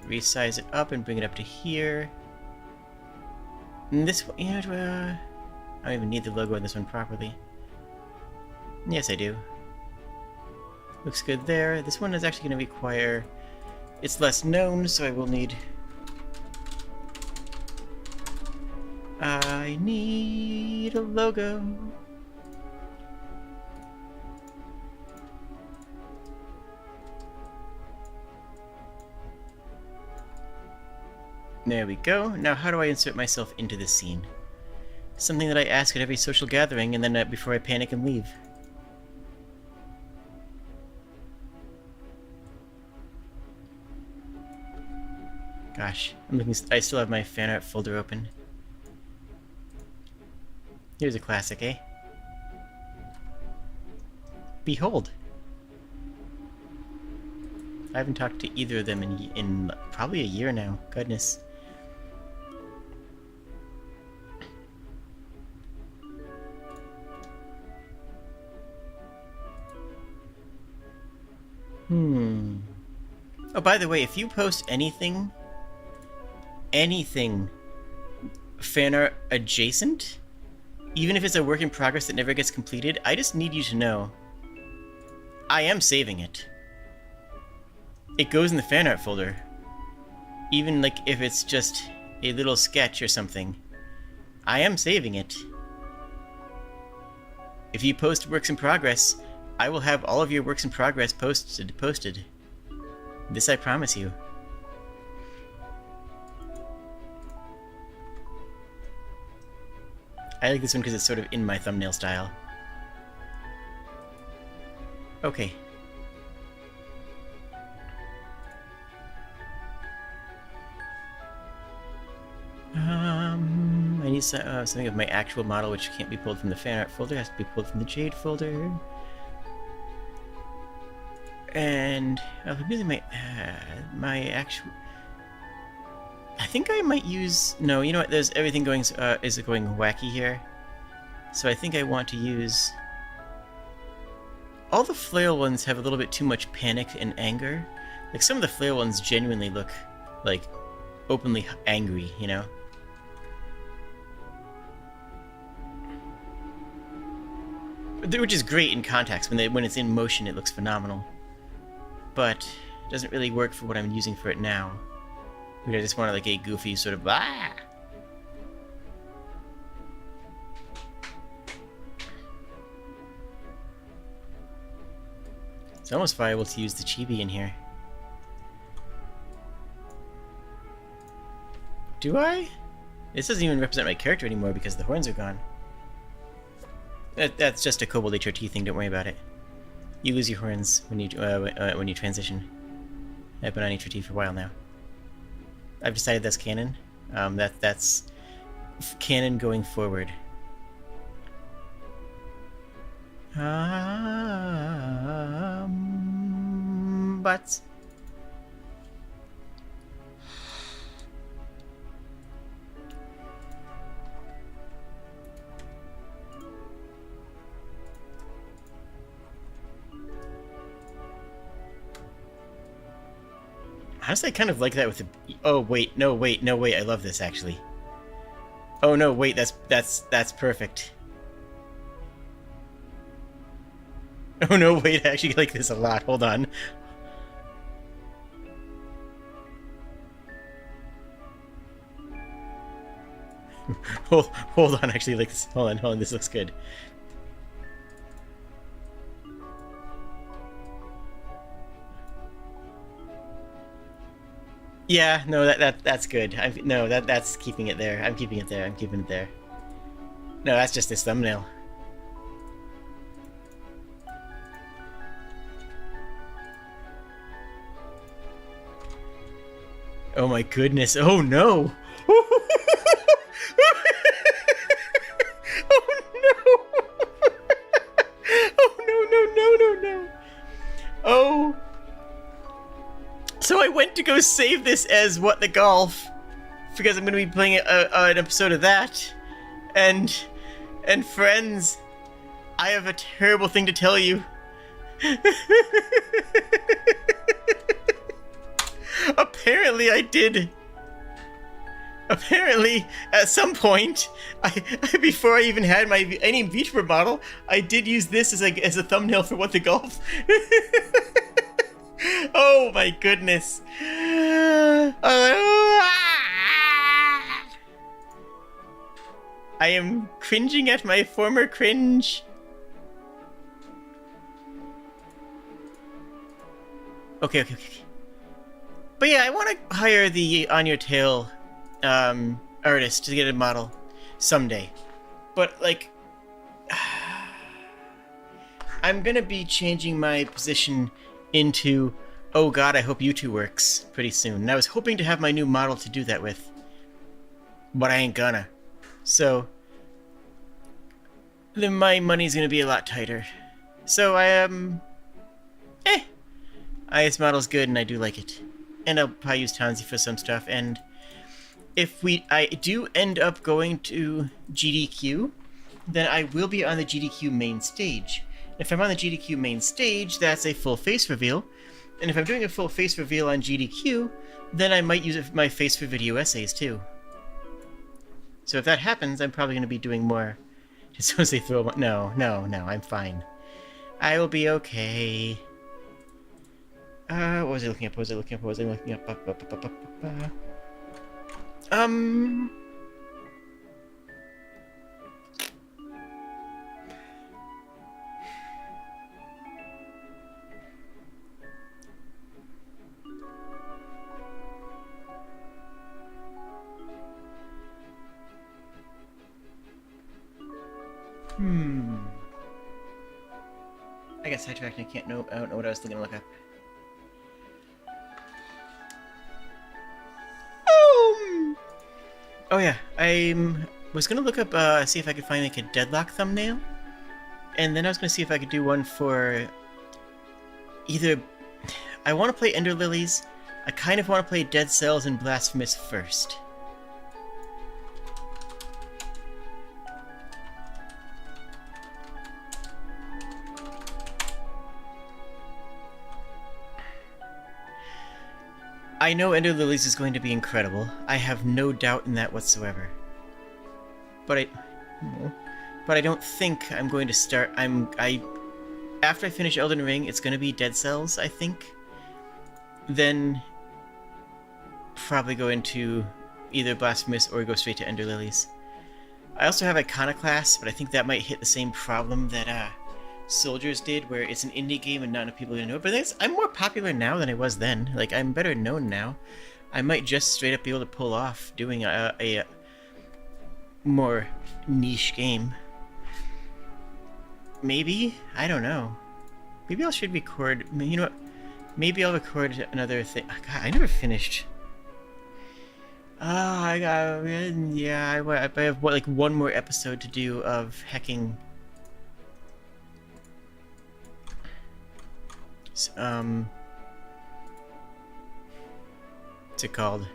resize it up and bring it up to here. And this one, you know, I don't even need the logo on this one properly. Yes, I do. Looks good there. This one is actually going to require... It's less known, so I will need... I need a logo. There we go. Now how do I insert myself into this scene? Something that I ask at every social gathering and then before I panic and leave. Gosh, I'm looking. I still have my fan art folder open. Here's a classic, eh? Behold. I haven't talked to either of them in probably a year now. Goodness. Oh, by the way, if you post anything fan art adjacent, even if it's a work in progress that never gets completed, I just need you to know I am saving it. It goes in the fan art folder. Even like if it's just a little sketch or something, I am saving it. If you post works in progress, I will have all of your works in progress posted. This I promise you. I like this one because it's sort of in my thumbnail style. Okay. I need something of my actual model, which can't be pulled from the fan art folder. It has to be pulled from the Jade folder. And I'm using my actual. I think I might use... No, you know what? There's everything going is going wacky here. So I think I want to use... All the flail ones have a little bit too much panic and anger. Like, some of the flail ones genuinely look, like, openly angry, you know? Which is great in context. When it's in motion, it looks phenomenal. But it doesn't really work for what I'm using for it now. I just want like a goofy sort of It's almost viable to use the chibi in here. Do I? This doesn't even represent my character anymore because the horns are gone. That's just a Kobold HRT thing, don't worry about it. You lose your horns when you transition. I've been on HRT for a while now. I've decided that's canon. That's canon going forward. But honestly, I kind of like that with the... Oh, wait, no, wait, I love this, actually. Oh, no, wait, that's perfect. Oh, no, wait, I actually like this a lot. Hold on. Hold on, actually, like this. Hold on, this looks good. Yeah, no, that's good. That's keeping it there. I'm keeping it there. I'm keeping it there. No, that's just this thumbnail. Oh my goodness. Oh no. Oh no. went to go save this as What the Golf, because I'm going to be playing an episode of that. And friends, I have a terrible thing to tell you. Apparently I did. Apparently, at some point, before I even had any VTuber model, I did use this as a thumbnail for What the Golf. Oh my goodness. I am cringing at my former cringe. Okay. But yeah, I want to hire the On Your Tail artist to get a model someday. But, like, I'm gonna be changing my position into, oh god, I hope YouTube works pretty soon. And I was hoping to have my new model to do that with, but I ain't gonna. So, then my money's gonna be a lot tighter. So this model's good and I do like it. And I'll probably use Tansy for some stuff, and if I do end up going to GDQ, then I will be on the GDQ main stage. If I'm on the GDQ main stage, that's a full face reveal. And if I'm doing a full face reveal on GDQ, then I might use my face for video essays too. So if that happens, I'm probably going to be doing more. Just as they throw no, I'm fine. I will be okay. What was I looking up? I got sidetracked and I don't know what I was thinking to look up. Oh yeah, I was gonna look up, see if I could find like a Deadlock thumbnail, and then I was gonna see if I could do one for either. I want to play Ender Lilies. I kind of want to play Dead Cells and Blasphemous first. I know Ender Lilies is going to be incredible. I have no doubt in that whatsoever. But I don't think I'm going to start. After I finish Elden Ring, it's going to be Dead Cells, I think. Then probably go into either Blasphemous or go straight to Ender Lilies. I also have Iconoclast, but I think that might hit the same problem that Soldiers did, where it's an indie game and not enough people know it. But I'm more popular now than I was then. Like, I'm better known now. I might just straight up be able to pull off doing a more niche game. Maybe? I don't know. Maybe I should record. You know what? Maybe I'll record another thing. Oh, God, I never finished. I have like one more episode to do of hecking. What's it called?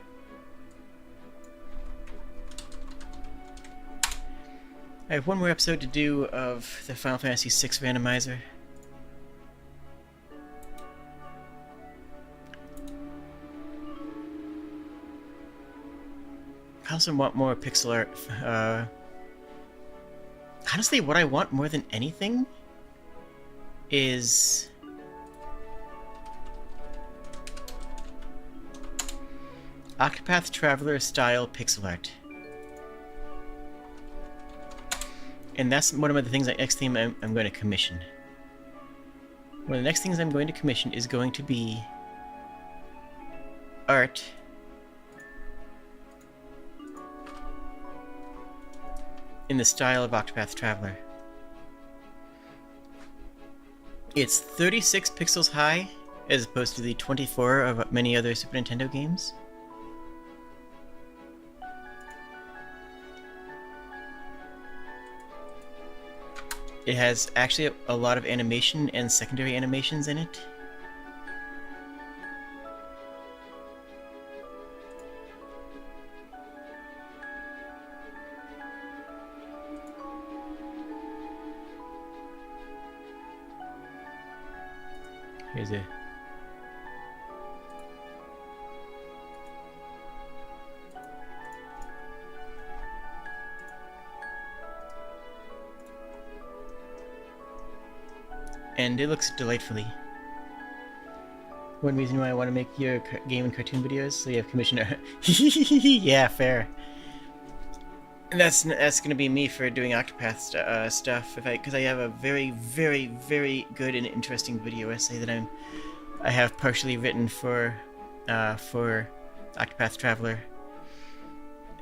I have one more episode to do of the Final Fantasy VI randomizer. I also want more pixel art. Honestly, what I want more than anything is Octopath Traveler style pixel art. And that's one of the things, next thing I'm going to commission. One of the next things I'm going to commission is going to be art in the style of Octopath Traveler. It's 36 pixels high, as opposed to the 24 of many other Super Nintendo games. It has actually a lot of animation and secondary animations in it. Here's a... And it looks delightfully. One reason why I want to make your game and cartoon videos, so you have commissioner. Yeah, fair. And that's gonna be me for doing Octopath stuff, because I have a very, very, very good and interesting video essay that I have partially written for Octopath Traveler.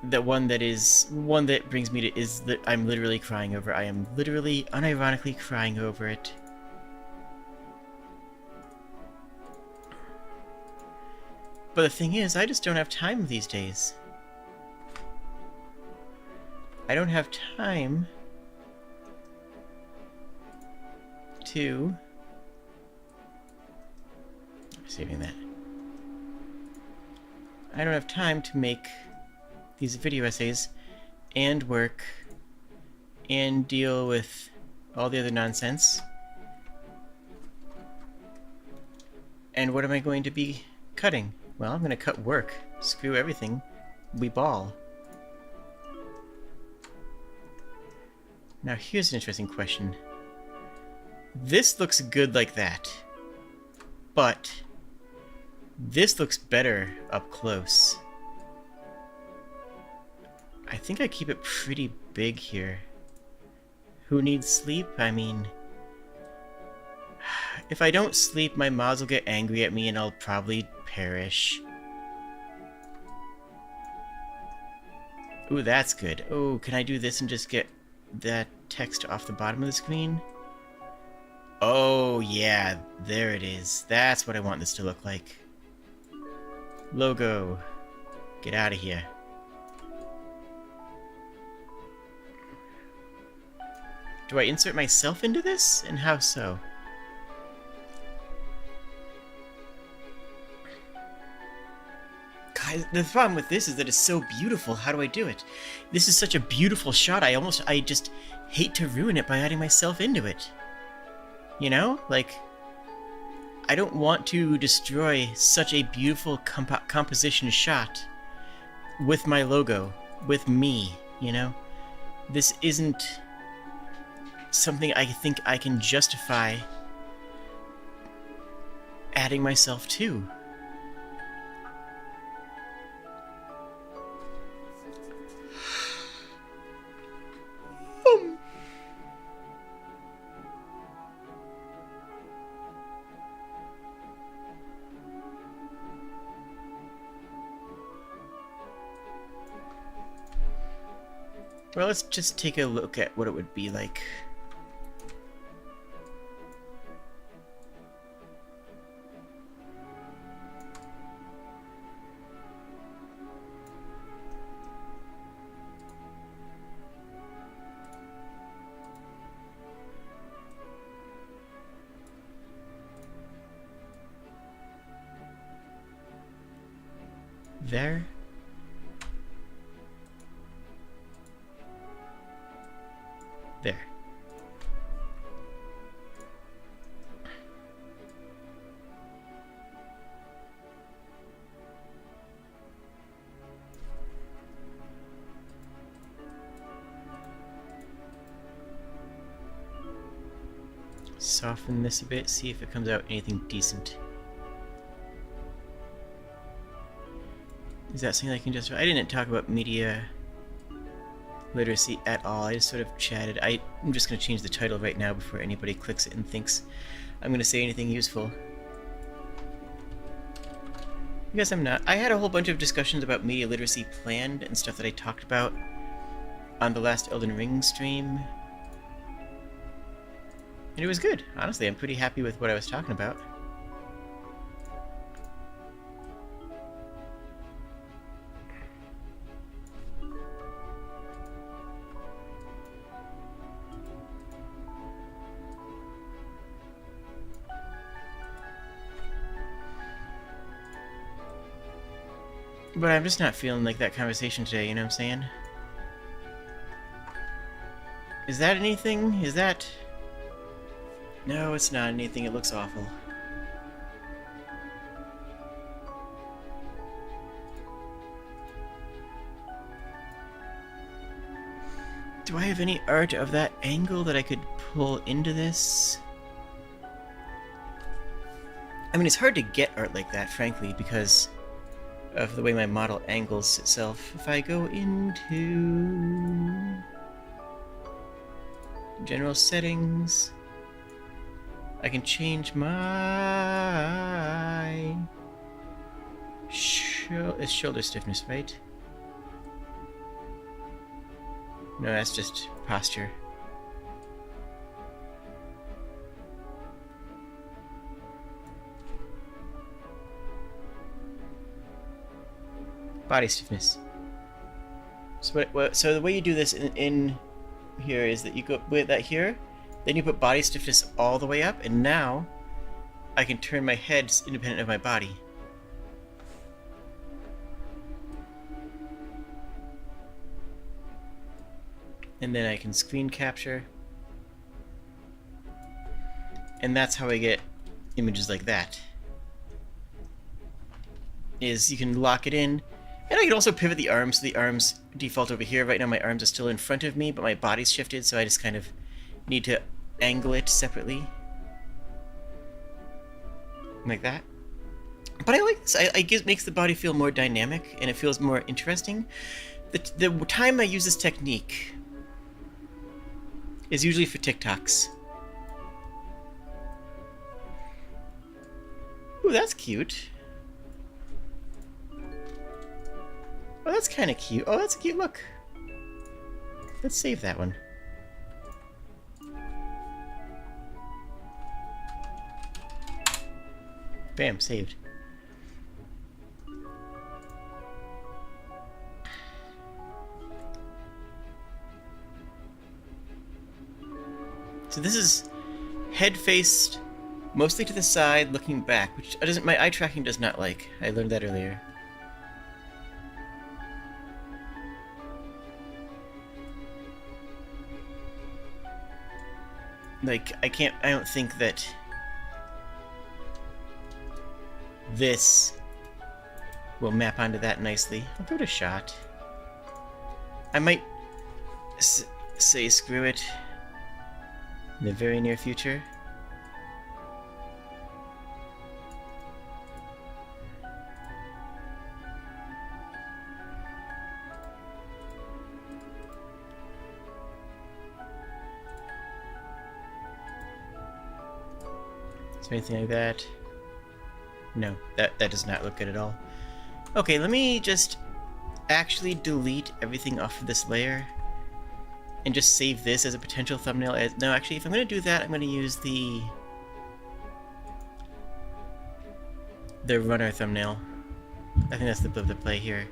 The one that brings me to is that I'm literally crying over. I am literally, unironically crying over it. But the thing is, I just don't have time these days. I don't have time to... I'm saving that. I don't have time to make these video essays and work and deal with all the other nonsense. And what am I going to be cutting? Well, I'm going to cut work. Screw everything. We ball. Now here's an interesting question. This looks good like that, but this looks better up close. I think I keep it pretty big here. Who needs sleep? I mean, if I don't sleep, my mods will get angry at me and I'll probably perish. Ooh, that's good. Oh, can I do this and just get that text off the bottom of the screen? Oh, yeah, there it is. That's what I want this to look like. Logo. Get out of here. Do I insert myself into this? And how so? God, the problem with this is that it's so beautiful. How do I do it? This is such a beautiful shot. I just hate to ruin it by adding myself into it. You know? Like, I don't want to destroy such a beautiful composition shot with my logo, with me, you know? This isn't something I think I can justify adding myself to. Well, let's just take a look at what it would be like. There. There. Soften this a bit, see if it comes out anything decent. Is that something I can just... I didn't talk about media literacy at all. I just sort of chatted. I'm just going to change the title right now before anybody clicks it and thinks I'm going to say anything useful. I guess I'm not. I had a whole bunch of discussions about media literacy planned and stuff that I talked about on the last Elden Ring stream. And it was good. Honestly, I'm pretty happy with what I was talking about. But I'm just not feeling like that conversation today, you know what I'm saying? Is that anything? Is that... No, it's not anything. It looks awful. Do I have any art of that angle that I could pull into this? I mean, it's hard to get art like that, frankly, because of the way my model angles itself. If I go into general settings, I can change my shoulder stiffness, right? No, that's just posture. Body stiffness. So the way you do this in here is that you go with that here, then you put body stiffness all the way up, and now I can turn my head independent of my body. And then I can screen capture. And that's how I get images like that. Is you can lock it in. And I can also pivot the arms, so the arms default over here. Right now my arms are still in front of me, but my body's shifted, so I just kind of need to angle it separately. Like that. But I like this. I guess it makes the body feel more dynamic, and it feels more interesting. The time I use this technique is usually for TikToks. Ooh, that's cute. Oh, that's kind of cute. Oh, that's a cute look. Let's save that one. Bam, saved. So this is head-faced, mostly to the side, looking back, which my eye tracking does not like. I learned that earlier. Like, I don't think that this will map onto that nicely. I'll give it a shot. I might say screw it in the very near future. Is there anything like that? No, that does not look good at all. Okay, let me just actually delete everything off of this layer and just save this as a potential thumbnail. No, actually, if I'm going to do that, I'm going to use the runner thumbnail. I think that's the play here.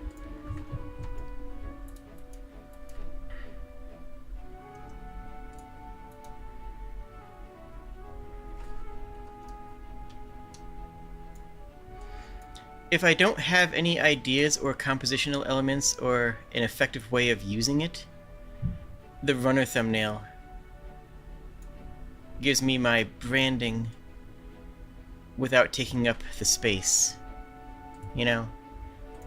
If I don't have any ideas or compositional elements or an effective way of using it, the runner thumbnail gives me my branding without taking up the space, you know,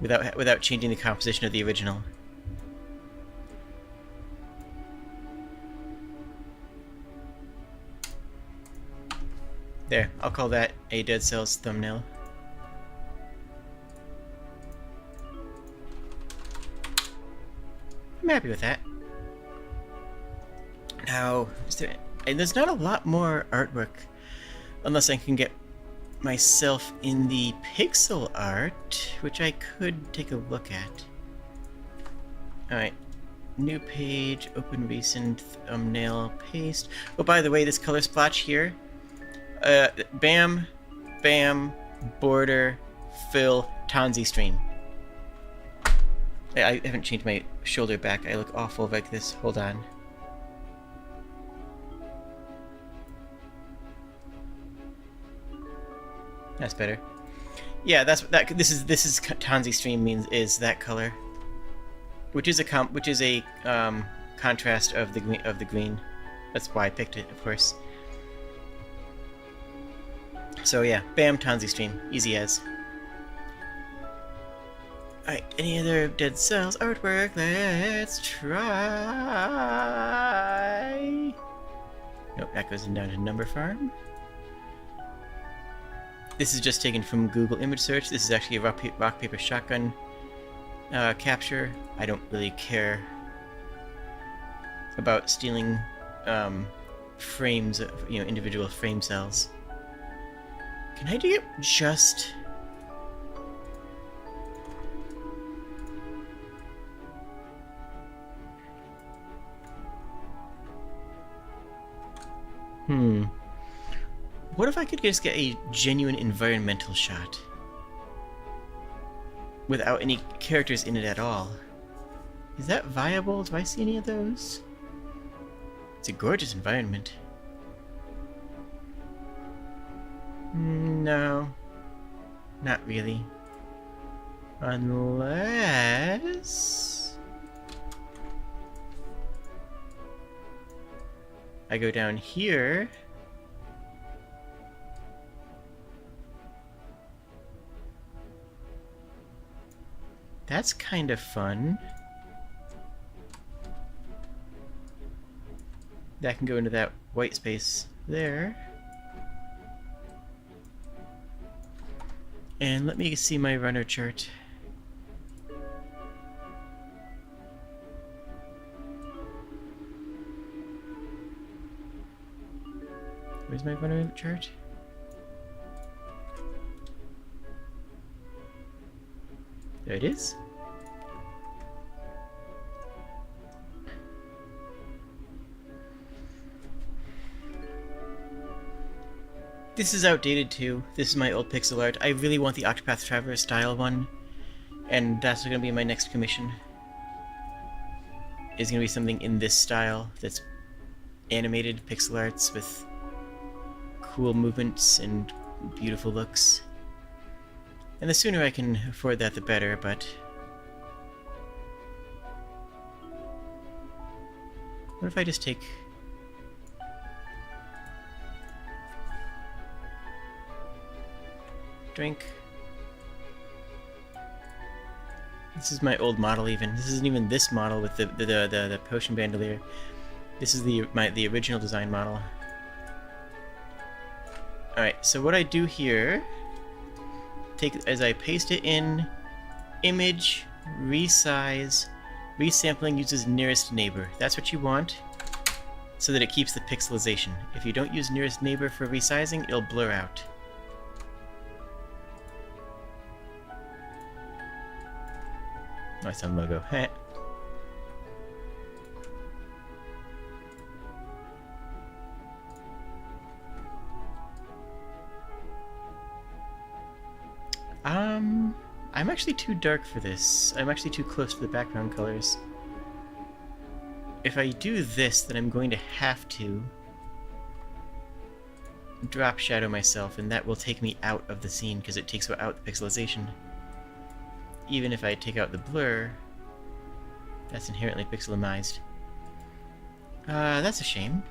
without changing the composition of the original. There, I'll call that a Dead Cells thumbnail. I'm happy with that. Now, there's not a lot more artwork unless I can get myself in the pixel art, which I could take a look at. Alright, new page, open recent, thumbnail, paste. Oh, by the way, this color splotch here, bam, bam, border, fill, Tanzi stream. I haven't changed my shoulder back. I look awful like this. Hold on. That's better. Yeah, that's that. This is Tanzi stream is that color, which is a contrast of the green. That's why I picked it, of course. So yeah, bam, Tanzi stream, easy as. Alright, any other Dead Cells artwork? Let's try. Nope, that goes down to Number Farm. This is just taken from Google image search. This is actually a rock paper shotgun capture. I don't really care about stealing frames of, individual frame cells. Can I do it just... What if I could just get a genuine environmental shot? Without any characters in it at all. Is that viable? Do I see any of those? It's a gorgeous environment. No. Not really. Unless... I go down here... That's kind of fun. That can go into that white space there. And let me see my runner chart. Where's my runner chart? There it is. This is outdated too. This is my old pixel art. I really want the Octopath Traveler style one, and that's going to be my next commission. Is going to be something in this style that's animated pixel arts with cool movements and beautiful looks. And the sooner I can afford that, the better, but... What if I just take... Drink. This is my old model even. This isn't even this model with the potion bandolier. This is the original design model. Alright, so what I do here... as I paste it in, image, resize, resampling uses nearest neighbor. That's what you want, so that it keeps the pixelization. If you don't use nearest neighbor for resizing, it'll blur out. My Sun logo. Heh. I'm actually too dark for this. I'm actually too close to the background colors. If I do this, then I'm going to have to drop shadow myself, and that will take me out of the scene because it takes out the pixelization. Even if I take out the blur, that's inherently pixelimized. That's a shame.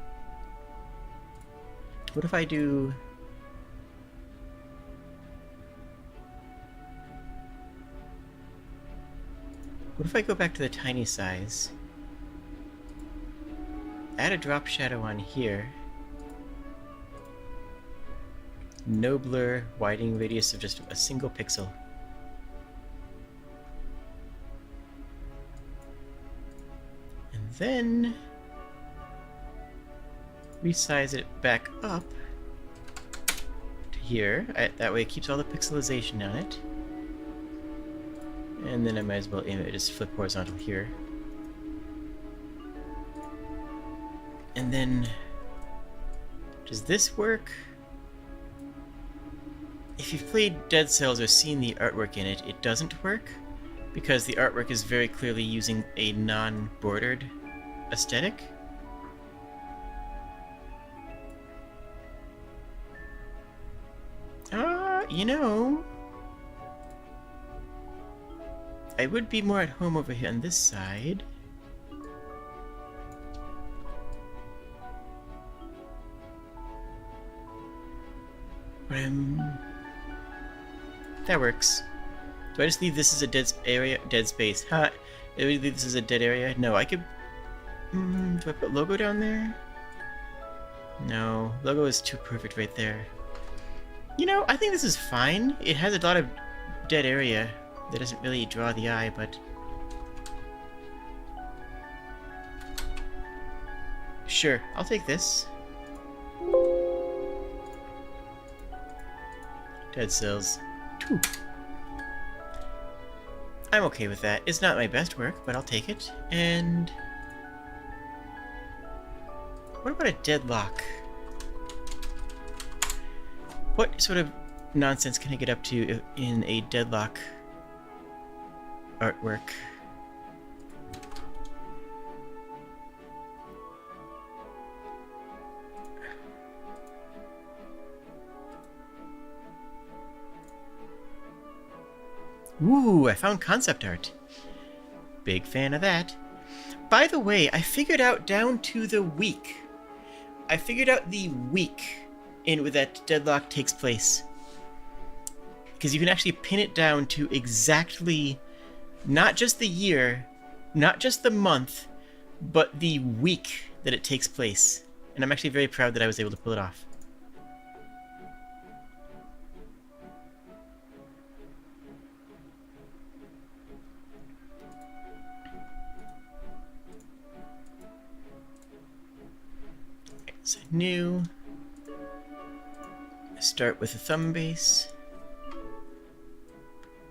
What if I do... What if I go back to the tiny size, add a drop shadow on here, no blur, widening radius of just a single pixel. And then resize it back up to here. That way it keeps all the pixelization on it. And then I might as well just flip horizontal here. And then, does this work? If you've played Dead Cells or seen the artwork in it, it doesn't work, because the artwork is very clearly using a non-bordered aesthetic. You know... I would be more at home over here on this side. But that works. Do I just leave this as a dead space? Huh? Do I leave this as a dead area? No, I could... do I put logo down there? No, logo is too perfect right there. You know, I think this is fine. It has a lot of dead area that doesn't really draw the eye, but... Sure, I'll take this. Dead cells. 2. I'm okay with that. It's not my best work, but I'll take it. And... what about a deadlock? What sort of nonsense can I get up to in a deadlock artwork? Ooh, I found concept art. Big fan of that. By the way, I figured out down to the week. I figured out the week in where that deadlock takes place. Because you can actually pin it down to exactly not just the year, not just the month, but the week that it takes place. And I'm actually very proud that I was able to pull it off. So new. Start with a thumb base.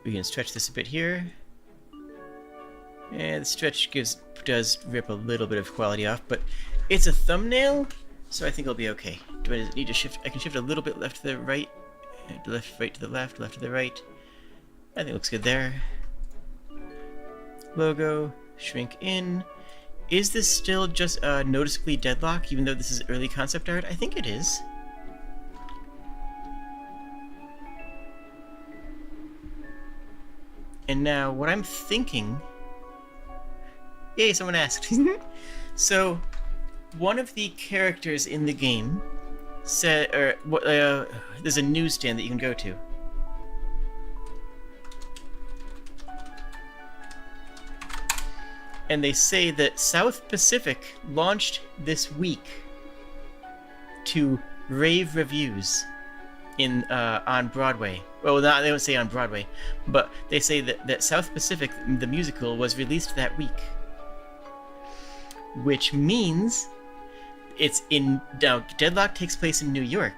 We can stretch this a bit here. And the stretch does rip a little bit of quality off, but it's a thumbnail, so I think it'll be okay. Do I need to shift? I can shift a little bit left to the right, left, right to the left, left to the right. I think it looks good there. Logo, shrink in. Is this still just noticeably deadlock, even though this is early concept art? I think it is. And now, what I'm thinking... Yay, someone asked. So, one of the characters in the game said, there's a newsstand that you can go to. And they say that South Pacific launched this week to rave reviews in on Broadway. Well, not, they don't say on Broadway, but they say that South Pacific, the musical, was released that week. Which means it's in... Now, Deadlock takes place in New York.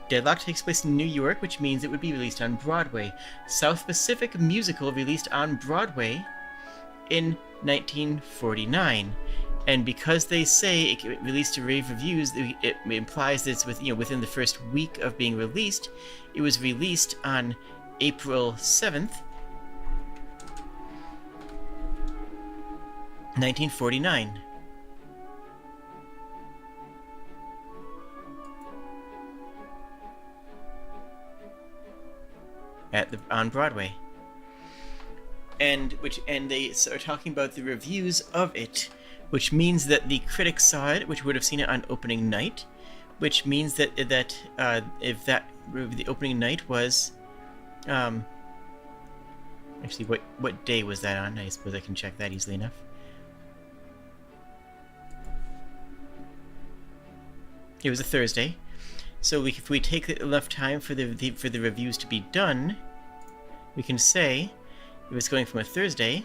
Deadlock takes place in New York, which means it would be released on Broadway. South Pacific musical released on Broadway in 1949. And because they say it released to rave reviews, it implies that it's within the first week of being released. It was released on April 7th, 1949. On Broadway. And they are talking about the reviews of it, which means that the critics saw it, which would have seen it on opening night, which means that if the opening night was actually what day was that on? I suppose I can check that easily enough. It was a Thursday, so if we take enough time for the reviews to be done, we can say if it's going from a Thursday.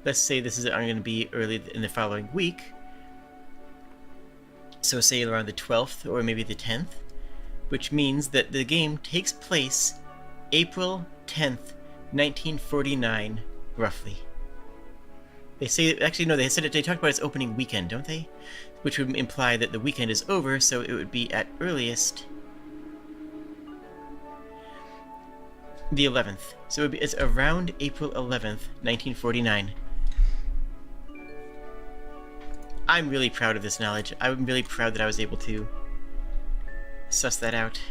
Let's say this is going to be early in the following week. So say around the 12th or maybe the 10th, which means that the game takes place April 10th, 1949, roughly. They say, actually no, they talked about its opening weekend, don't they? Which would imply that the weekend is over, so it would be at earliest the 11th. So it's around April 11th, 1949. I'm really proud of this knowledge. I'm really proud that I was able to suss that out.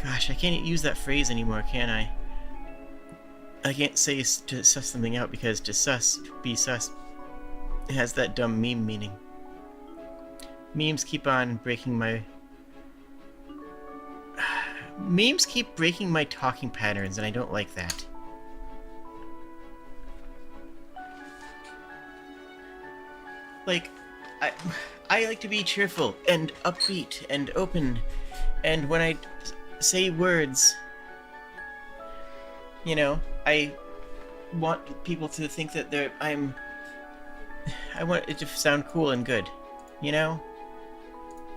Gosh, I can't use that phrase anymore, can I? I can't say to suss something out because to suss, be sus, it has that dumb meme meaning. Memes keep on breaking my Memes keep breaking my talking patterns, and I don't like that. Like, I like to be cheerful and upbeat and open, and when I say words, you know, I want people to think that I want it to sound cool and good, you know?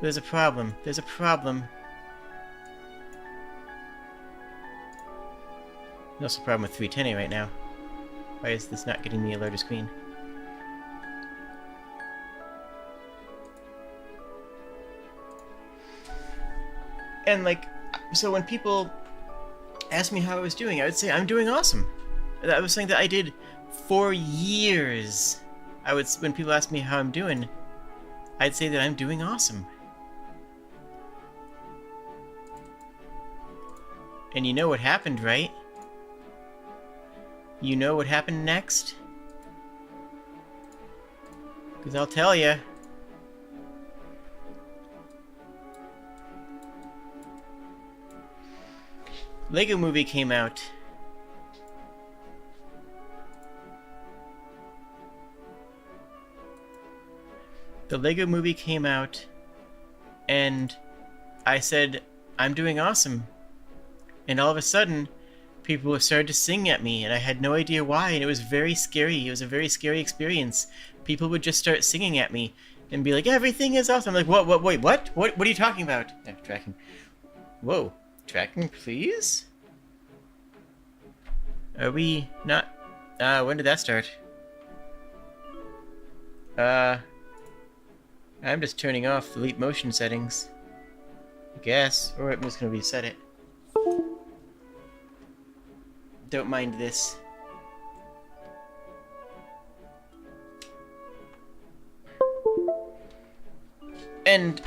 There's a problem. There's a problem. There's also a problem with 310A right now. Why is this not getting me a larger screen? And like, so when people ask me how I was doing, I would say I'm doing awesome. That was something that I did for years. When people ask me how I'm doing, I'd say that I'm doing awesome. And you know what happened, right? You know what happened next? Because I'll tell you. Lego Movie came out. The Lego Movie came out, and I said, I'm doing awesome. And all of a sudden, people started to sing at me, and I had no idea why, and it was very scary. It was a very scary experience. People would just start singing at me and be like, everything is awesome. I'm like, wait, what? What are you talking about? Tracking. Whoa. Tracking, please? Are we not... when did that start? I'm just turning off the leap motion settings. I guess. Or I'm just gonna reset it. Don't mind this. And...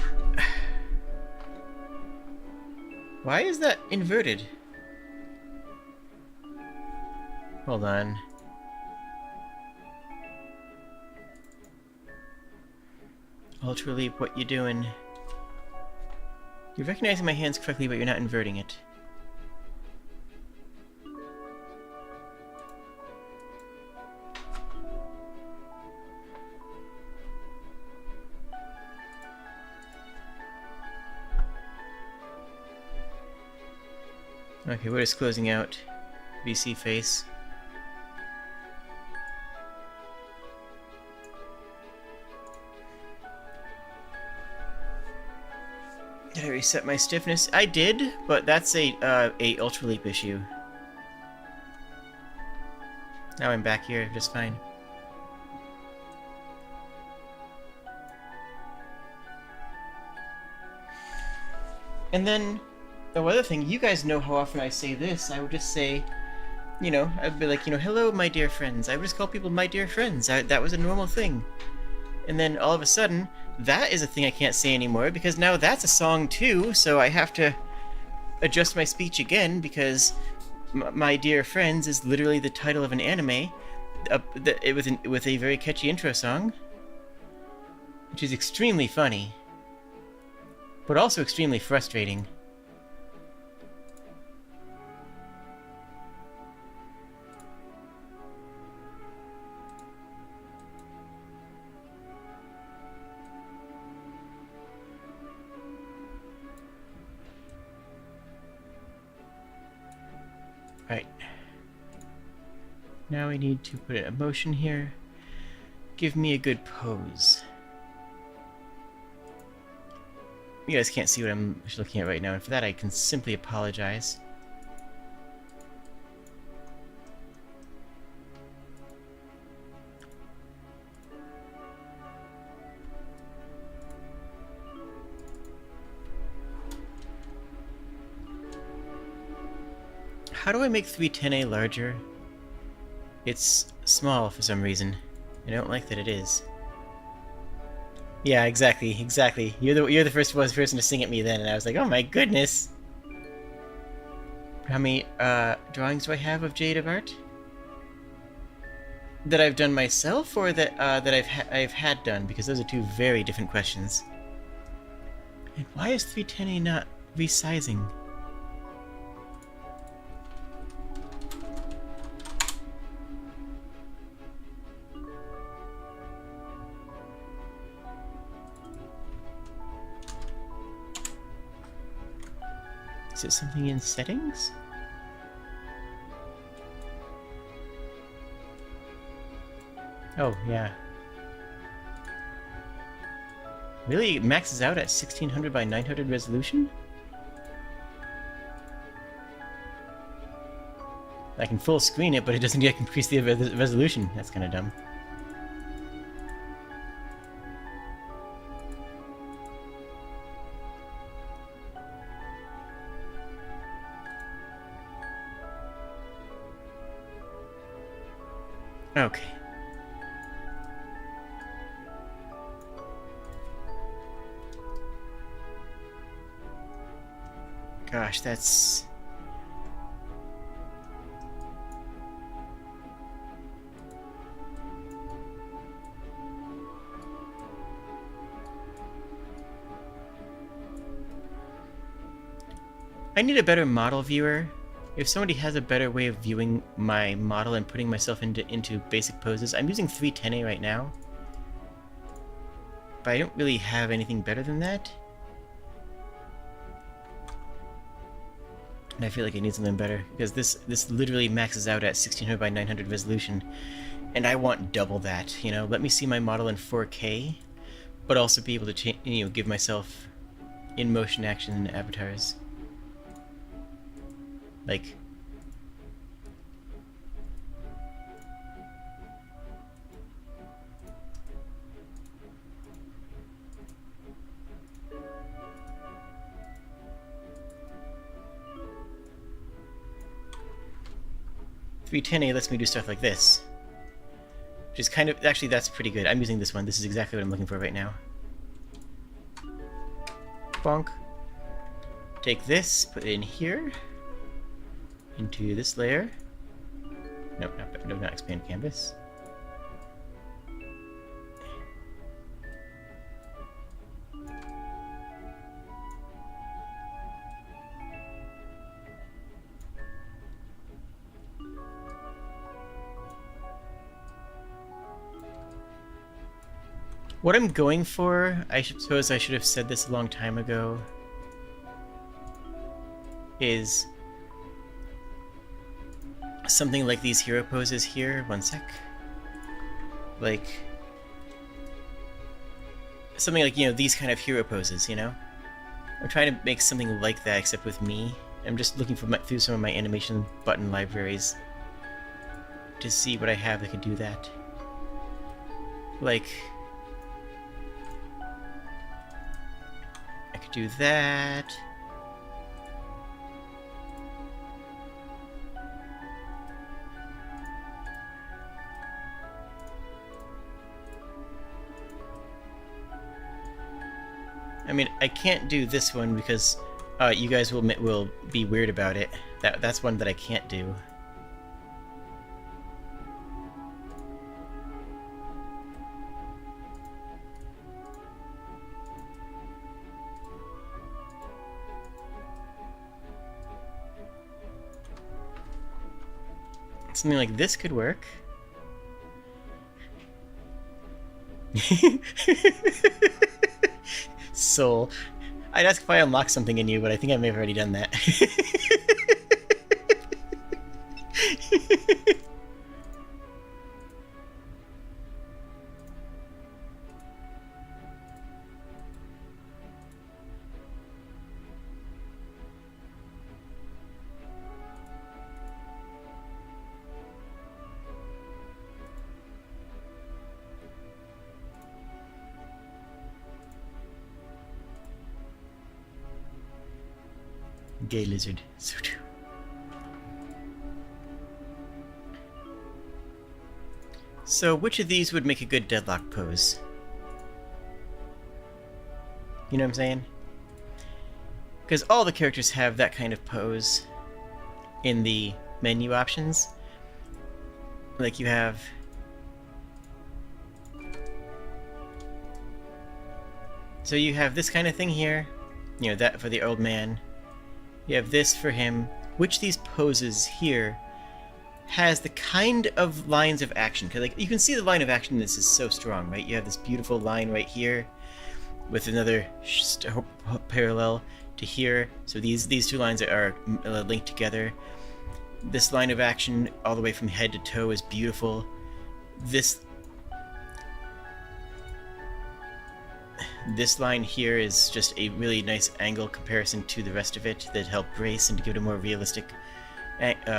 why is that inverted? Hold on. Ultra Leap, what you doing? You're recognizing my hands correctly, but you're not inverting it. Okay, we're just closing out VC face. Did I reset my stiffness? I did, but that's a Ultra Leap issue. Now I'm back here just fine. And then, the other thing, you guys know how often I say this. I would just say, you know, I'd be like, you know, hello, my dear friends. I would just call people my dear friends. That was a normal thing. And then all of a sudden, that is a thing I can't say anymore, because now that's a song too, so I have to adjust my speech again, because my dear friends is literally the title of an anime with a very catchy intro song, which is extremely funny, but also extremely frustrating. Right. Now we need to put an emotion here. Give me a good pose. You guys can't see what I'm looking at right now, and for that I can simply apologize. How do I make 310A larger? It's small for some reason. I don't like that it is. Yeah, exactly. You're the first person to sing at me then, and I was like, oh my goodness! How many drawings do I have of Jade of art? That I've done myself, or that I've had done? Because those are two very different questions. And why is 310A not resizing? Is it something in settings? Oh, yeah. Really? It maxes out at 1600 by 900 resolution? I can full screen it, but it doesn't increase the resolution. That's kind of dumb. Okay. Gosh, that's... I need a better model viewer. If somebody has a better way of viewing my model and putting myself into basic poses, I'm using 310A right now. But I don't really have anything better than that. And I feel like I need something better, because this literally maxes out at 1600 by 900 resolution. And I want double that, you know? Let me see my model in 4K, but also be able to give myself in-motion action avatars. Like... .310A lets me do stuff like this. Which is kind of... Actually, that's pretty good. I'm using this one. This is exactly what I'm looking for right now. Bonk. Take this, put it in here. Into this layer. Nope, not expand canvas. What I'm going for, I suppose I should have said this a long time ago, is something like these hero poses here. One sec. Like... something like, these kind of hero poses, you know? I'm trying to make something like that, except with me. I'm just looking for through some of my animation button libraries to see what I have that could do that. Like... I could do that... I mean, I can't do this one because you guys will be weird about it. That's one that I can't do. Something like this could work. Soul. I'd ask if I unlocked something in you, but I think I may have already done that. Gay lizard. So, which of these would make a good deadlock pose? You know what I'm saying? Because all the characters have that kind of pose in the menu options. Like you have... So you have this kind of thing here. That for the old man. You have this for him. Which of these poses here has the kind of lines of action? Because you can see the line of action in this is so strong, right? You have this beautiful line right here. with another parallel to here. So these two lines are linked together. This line of action all the way from head to toe is beautiful. This line here is just a really nice angle comparison to the rest of it that help brace and to give it a more realistic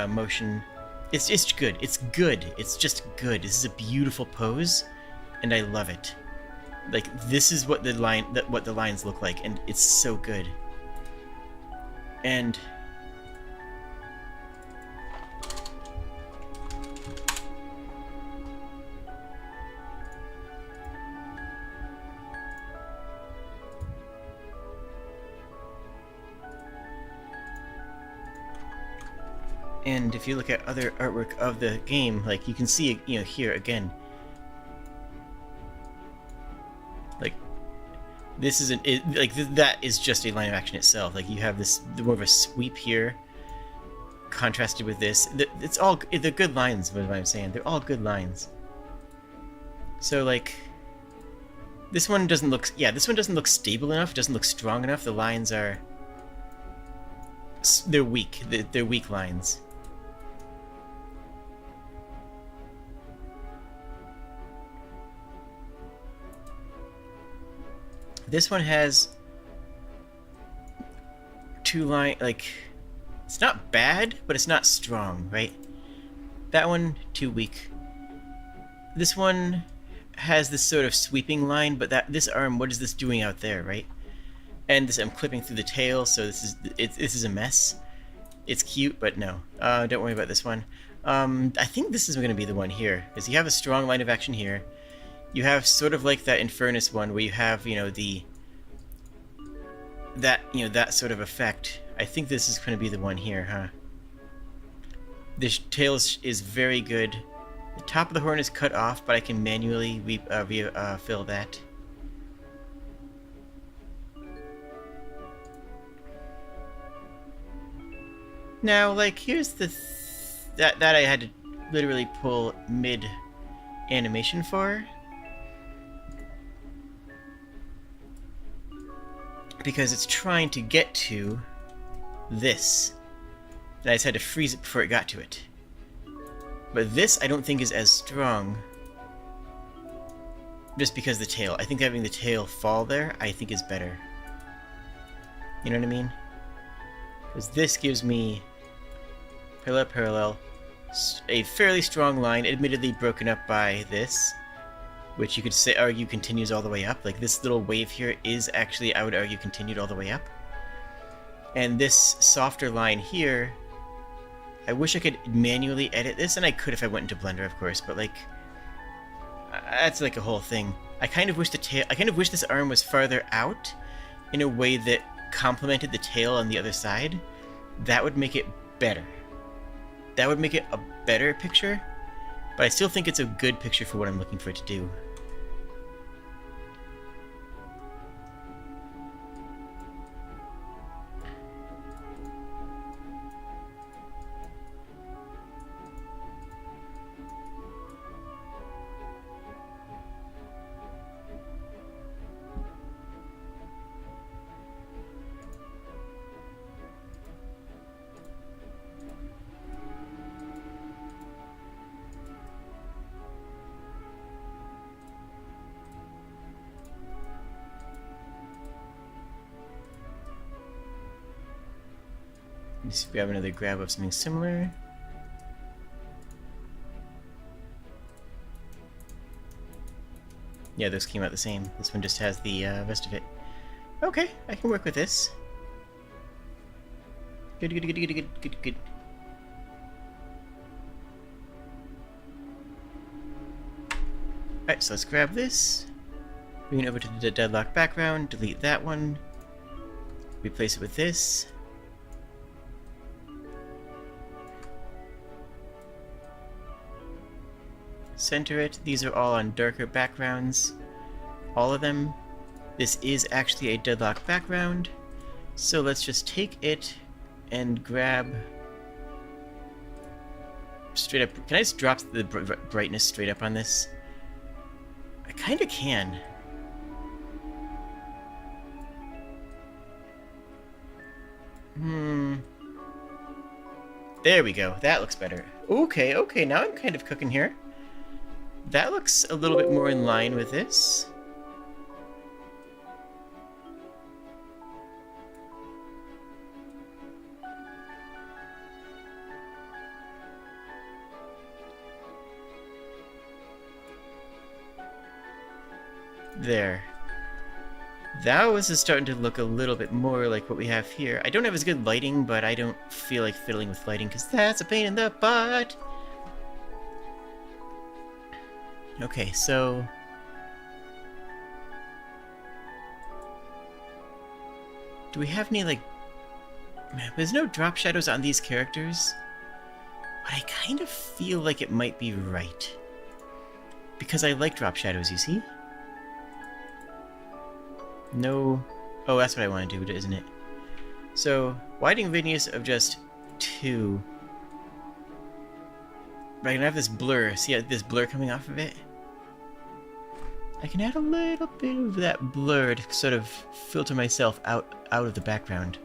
motion. It's good. It's good. It's just good. This is a beautiful pose, and I love it. Like, this is what the lines look like, and it's so good. And if you look at other artwork of the game, like, you can see, you know, here again, like, this is that is just a line of action itself. Like, you have this more of a sweep here contrasted with this. It's all, they're good lines, is what I'm saying. They're all good lines. So, like, this one doesn't look, yeah, this one doesn't look stable enough. It doesn't look strong enough. The lines are, they're weak. They're weak lines. This one has two line, like, it's not bad, but it's not strong, right? That one, too weak. This one has this sort of sweeping line, but this arm, what is this doing out there, right? And this, I'm clipping through the tail, so this is a mess. It's cute, but no. Don't worry about this one. I think this is going to be the one here, because you have a strong line of action here. You have sort of like that Infernus one, where you have, you know, that sort of effect. I think this is going to be the one here, huh? This tail is very good. The top of the horn is cut off, but I can manually fill that. Now, like, here's the that I had to literally pull mid animation for, because it's trying to get to this. And I just had to freeze it before it got to it. But this I don't think is as strong, just because the tail. I think having the tail fall there, I think is better. You know what I mean? Because this gives me parallel, a fairly strong line, admittedly broken up by this, which you could argue continues all the way up. Like, this little wave here is actually, I would argue, continued all the way up. And this softer line here, I wish I could manually edit this, and I could if I went into Blender, of course, but, like, that's like a whole thing. I kind of wish this arm was farther out in a way that complemented the tail on the other side. That would make it better. That would make it a better picture, but I still think it's a good picture for what I'm looking for it to do. Let's grab another grab of something similar. Yeah, those came out the same. This one just has the rest of it. Okay, I can work with this. Good. Alright, so let's grab this. Bring it over to the deadlock background, delete that one. Replace it with this. Center it. These are all on darker backgrounds. All of them. This is actually a deadlock background. So let's just take it and grab straight up. Can I just drop the brightness straight up on this? I kind of can. There we go. That looks better. Okay, okay, now I'm kind of cooking here. That looks a little bit more in line with this. There. That was starting to look a little bit more like what we have here. I don't have as good lighting, but I don't feel like fiddling with lighting because that's a pain in the butt. Okay, so... do we have any, like... there's no drop shadows on these characters, but I kind of feel like it might be right. Because I like drop shadows, you see? No... oh, that's what I want to do, isn't it? So, widening radius of just 2. But I can have this blur. See this blur coming off of it? I can add a little bit of that blur to sort of filter myself out of the background.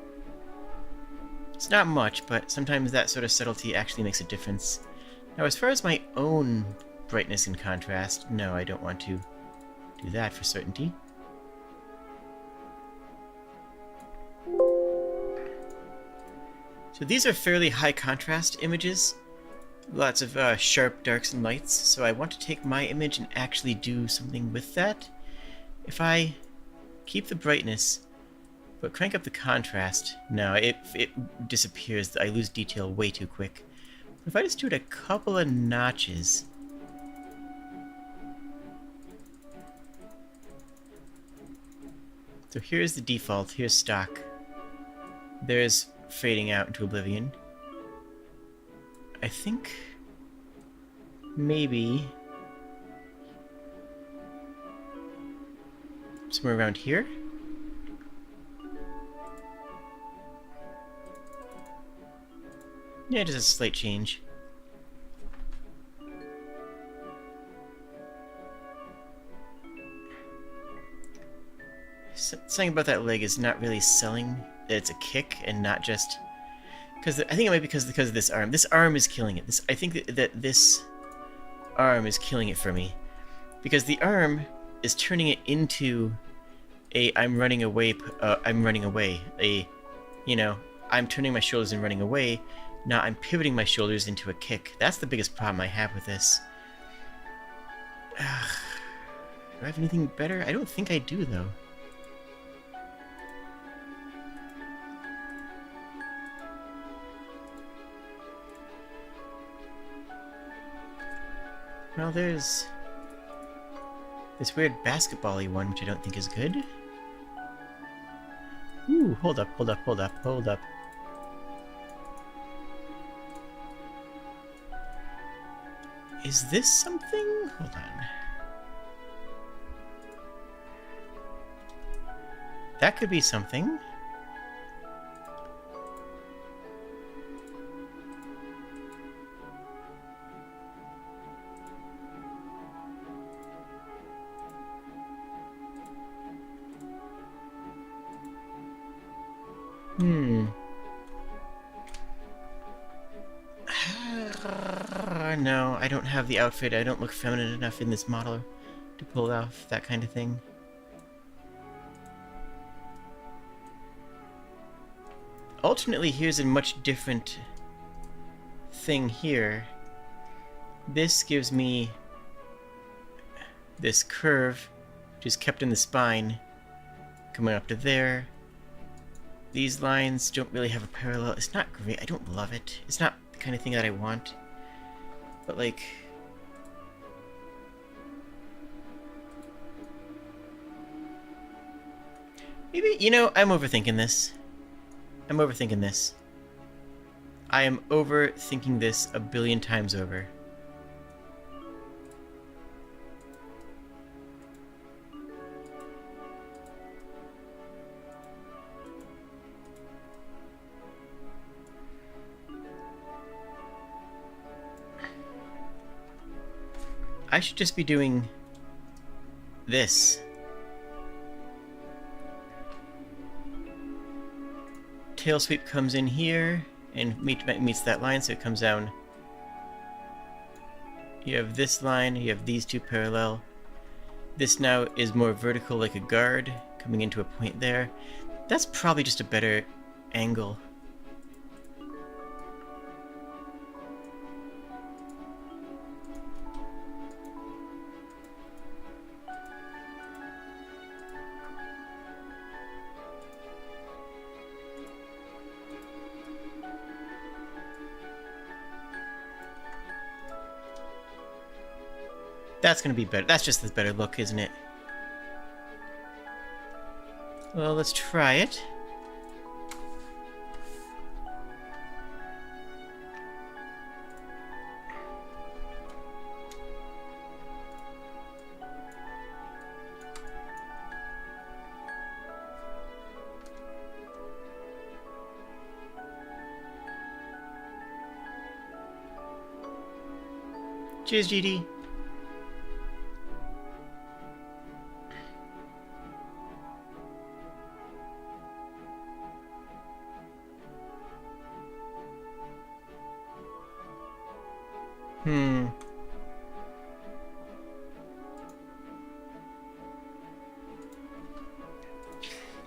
It's not much, but sometimes that sort of subtlety actually makes a difference. Now, as far as my own brightness and contrast, no, I don't want to do that for certainty. So these are fairly high contrast images. Lots of sharp darks and lights, so I want to take my image and actually do something with that. If I keep the brightness, but crank up the contrast, no, it disappears. I lose detail way too quick. But if I just do it a couple of notches... so here's the default, here's stock. There's fading out into oblivion. I think maybe somewhere around here. Yeah, just a slight change. Something about that leg is not really selling that it's a kick and not just... because I think it might be because of this arm. This arm is killing it. I think that this arm is killing it for me. Because the arm is turning it into a I'm running away, you know, I'm turning my shoulders and running away. Now I'm pivoting my shoulders into a kick. That's the biggest problem I have with this. Do I have anything better? I don't think I do, though. Well, there's this weird basketball-y one, which I don't think is good. Ooh, hold up. Is this something? Hold on. That could be something. No, I don't have the outfit. I don't look feminine enough in this model to pull off that kind of thing. Alternately, here's a much different thing here. This gives me this curve, which is kept in the spine, coming up to there. These lines don't really have a parallel. It's not great. I don't love it. It's not the kind of thing that I want. But, like... maybe, you know, I'm overthinking this. I am overthinking this a billion times over. I should just be doing this. tail sweep comes in here and meets that line, so it comes down. You have this line, you have these two parallel. This now is more vertical like a guard, coming into a point there. That's probably just a better angle. That's gonna be better. That's just the better look, isn't it? Well, let's try it. Cheers, GD.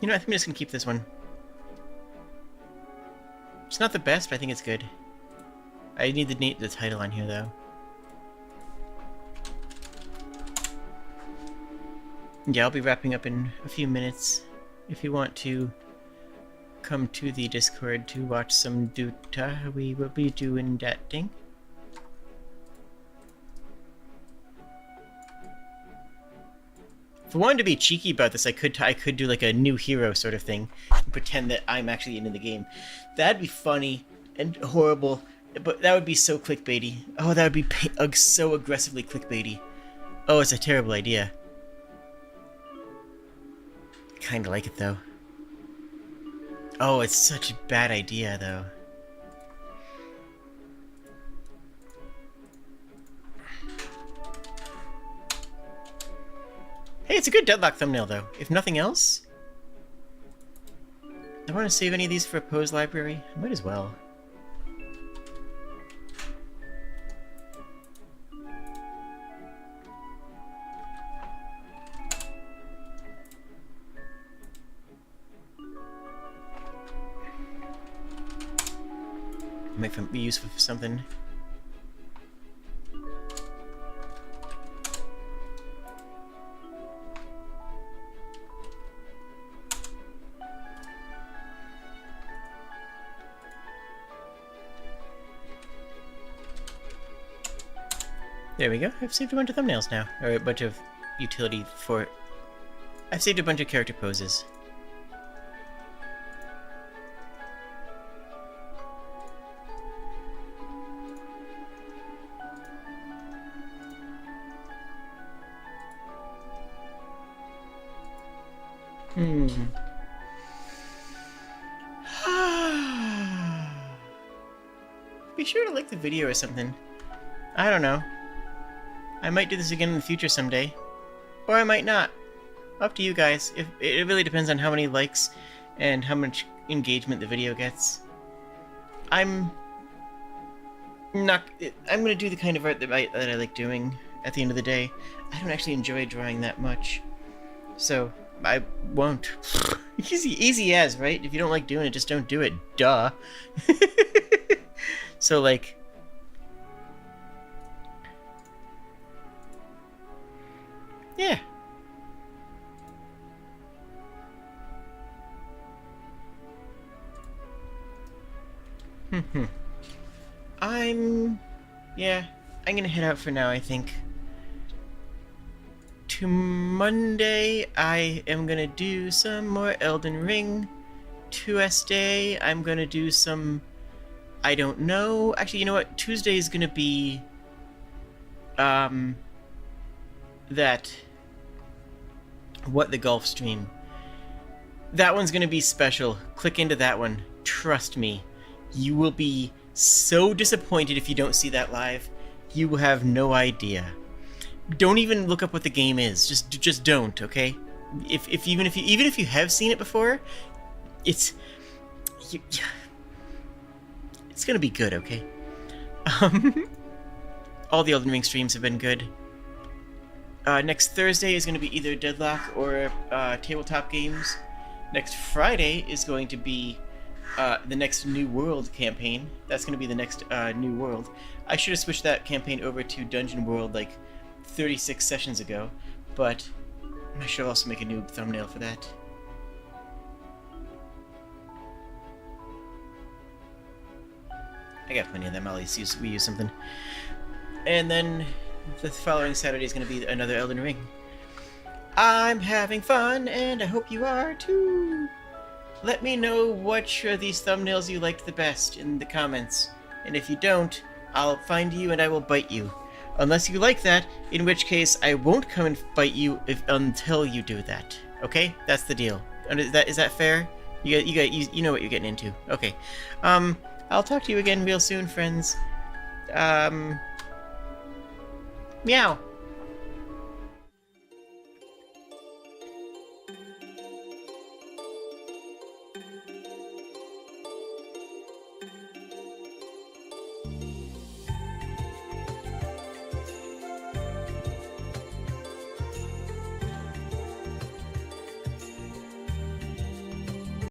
You know, I think I'm just gonna keep this one. It's not the best, but I think it's good. I need the title on here, though. Yeah, I'll be wrapping up in a few minutes. If you want to come to the Discord to watch some Duta, we will be doing that thing. If I wanted to be cheeky about this, I could do like a new hero sort of thing and pretend that I'm actually into the game. That'd be funny and horrible, but that would be so clickbaity. Oh, that would be so aggressively clickbaity. Oh, it's a terrible idea. Kinda like it though. Oh, it's such a bad idea though. Hey, it's a good deadlock thumbnail, though. If nothing else... I want to save any of these for a pose library. I might as well. Might be useful for something. There we go. I've saved a bunch of thumbnails now. Or a bunch of utility for... I've saved a bunch of character poses. Be sure to like the video or something. I don't know. I might do this again in the future someday. Or I might not. Up to you guys. It really depends on how many likes and how much engagement the video gets. I'm gonna do the kind of art that I like doing at the end of the day. I don't actually enjoy drawing that much. So, I won't. Easy as, right? If you don't like doing it, just don't do it. Duh. So, like... yeah. I'm gonna head out for now, I think. To Monday, I am gonna do some more Elden Ring. Tuesday, I'm gonna do some... I don't know. Actually, you know what? Tuesday is gonna be... that... What the Golf stream. That one's gonna be special. Click into that one. Trust me. You will be so disappointed if you don't see that live. You will have no idea. Don't even look up what the game is. Just don't, okay? Even if you have seen it before, It's gonna be good, okay? All the Elden Ring streams have been good. Next Thursday is going to be either Deadlock or Tabletop Games. Next Friday is going to be the next New World campaign. That's going to be the next New World. I should have switched that campaign over to Dungeon World like 36 sessions ago, but I should also make a new thumbnail for that. I got plenty of them. I'll reuse something. And then the following Saturday is going to be another Elden Ring. I'm having fun, and I hope you are too. Let me know which of these thumbnails you liked the best in the comments. And if you don't, I'll find you and I will bite you. Unless you like that, in which case I won't come and bite you until you do that. Okay? That's the deal. Is that fair? You know what you're getting into. Okay. I'll talk to you again real soon, friends. Meow.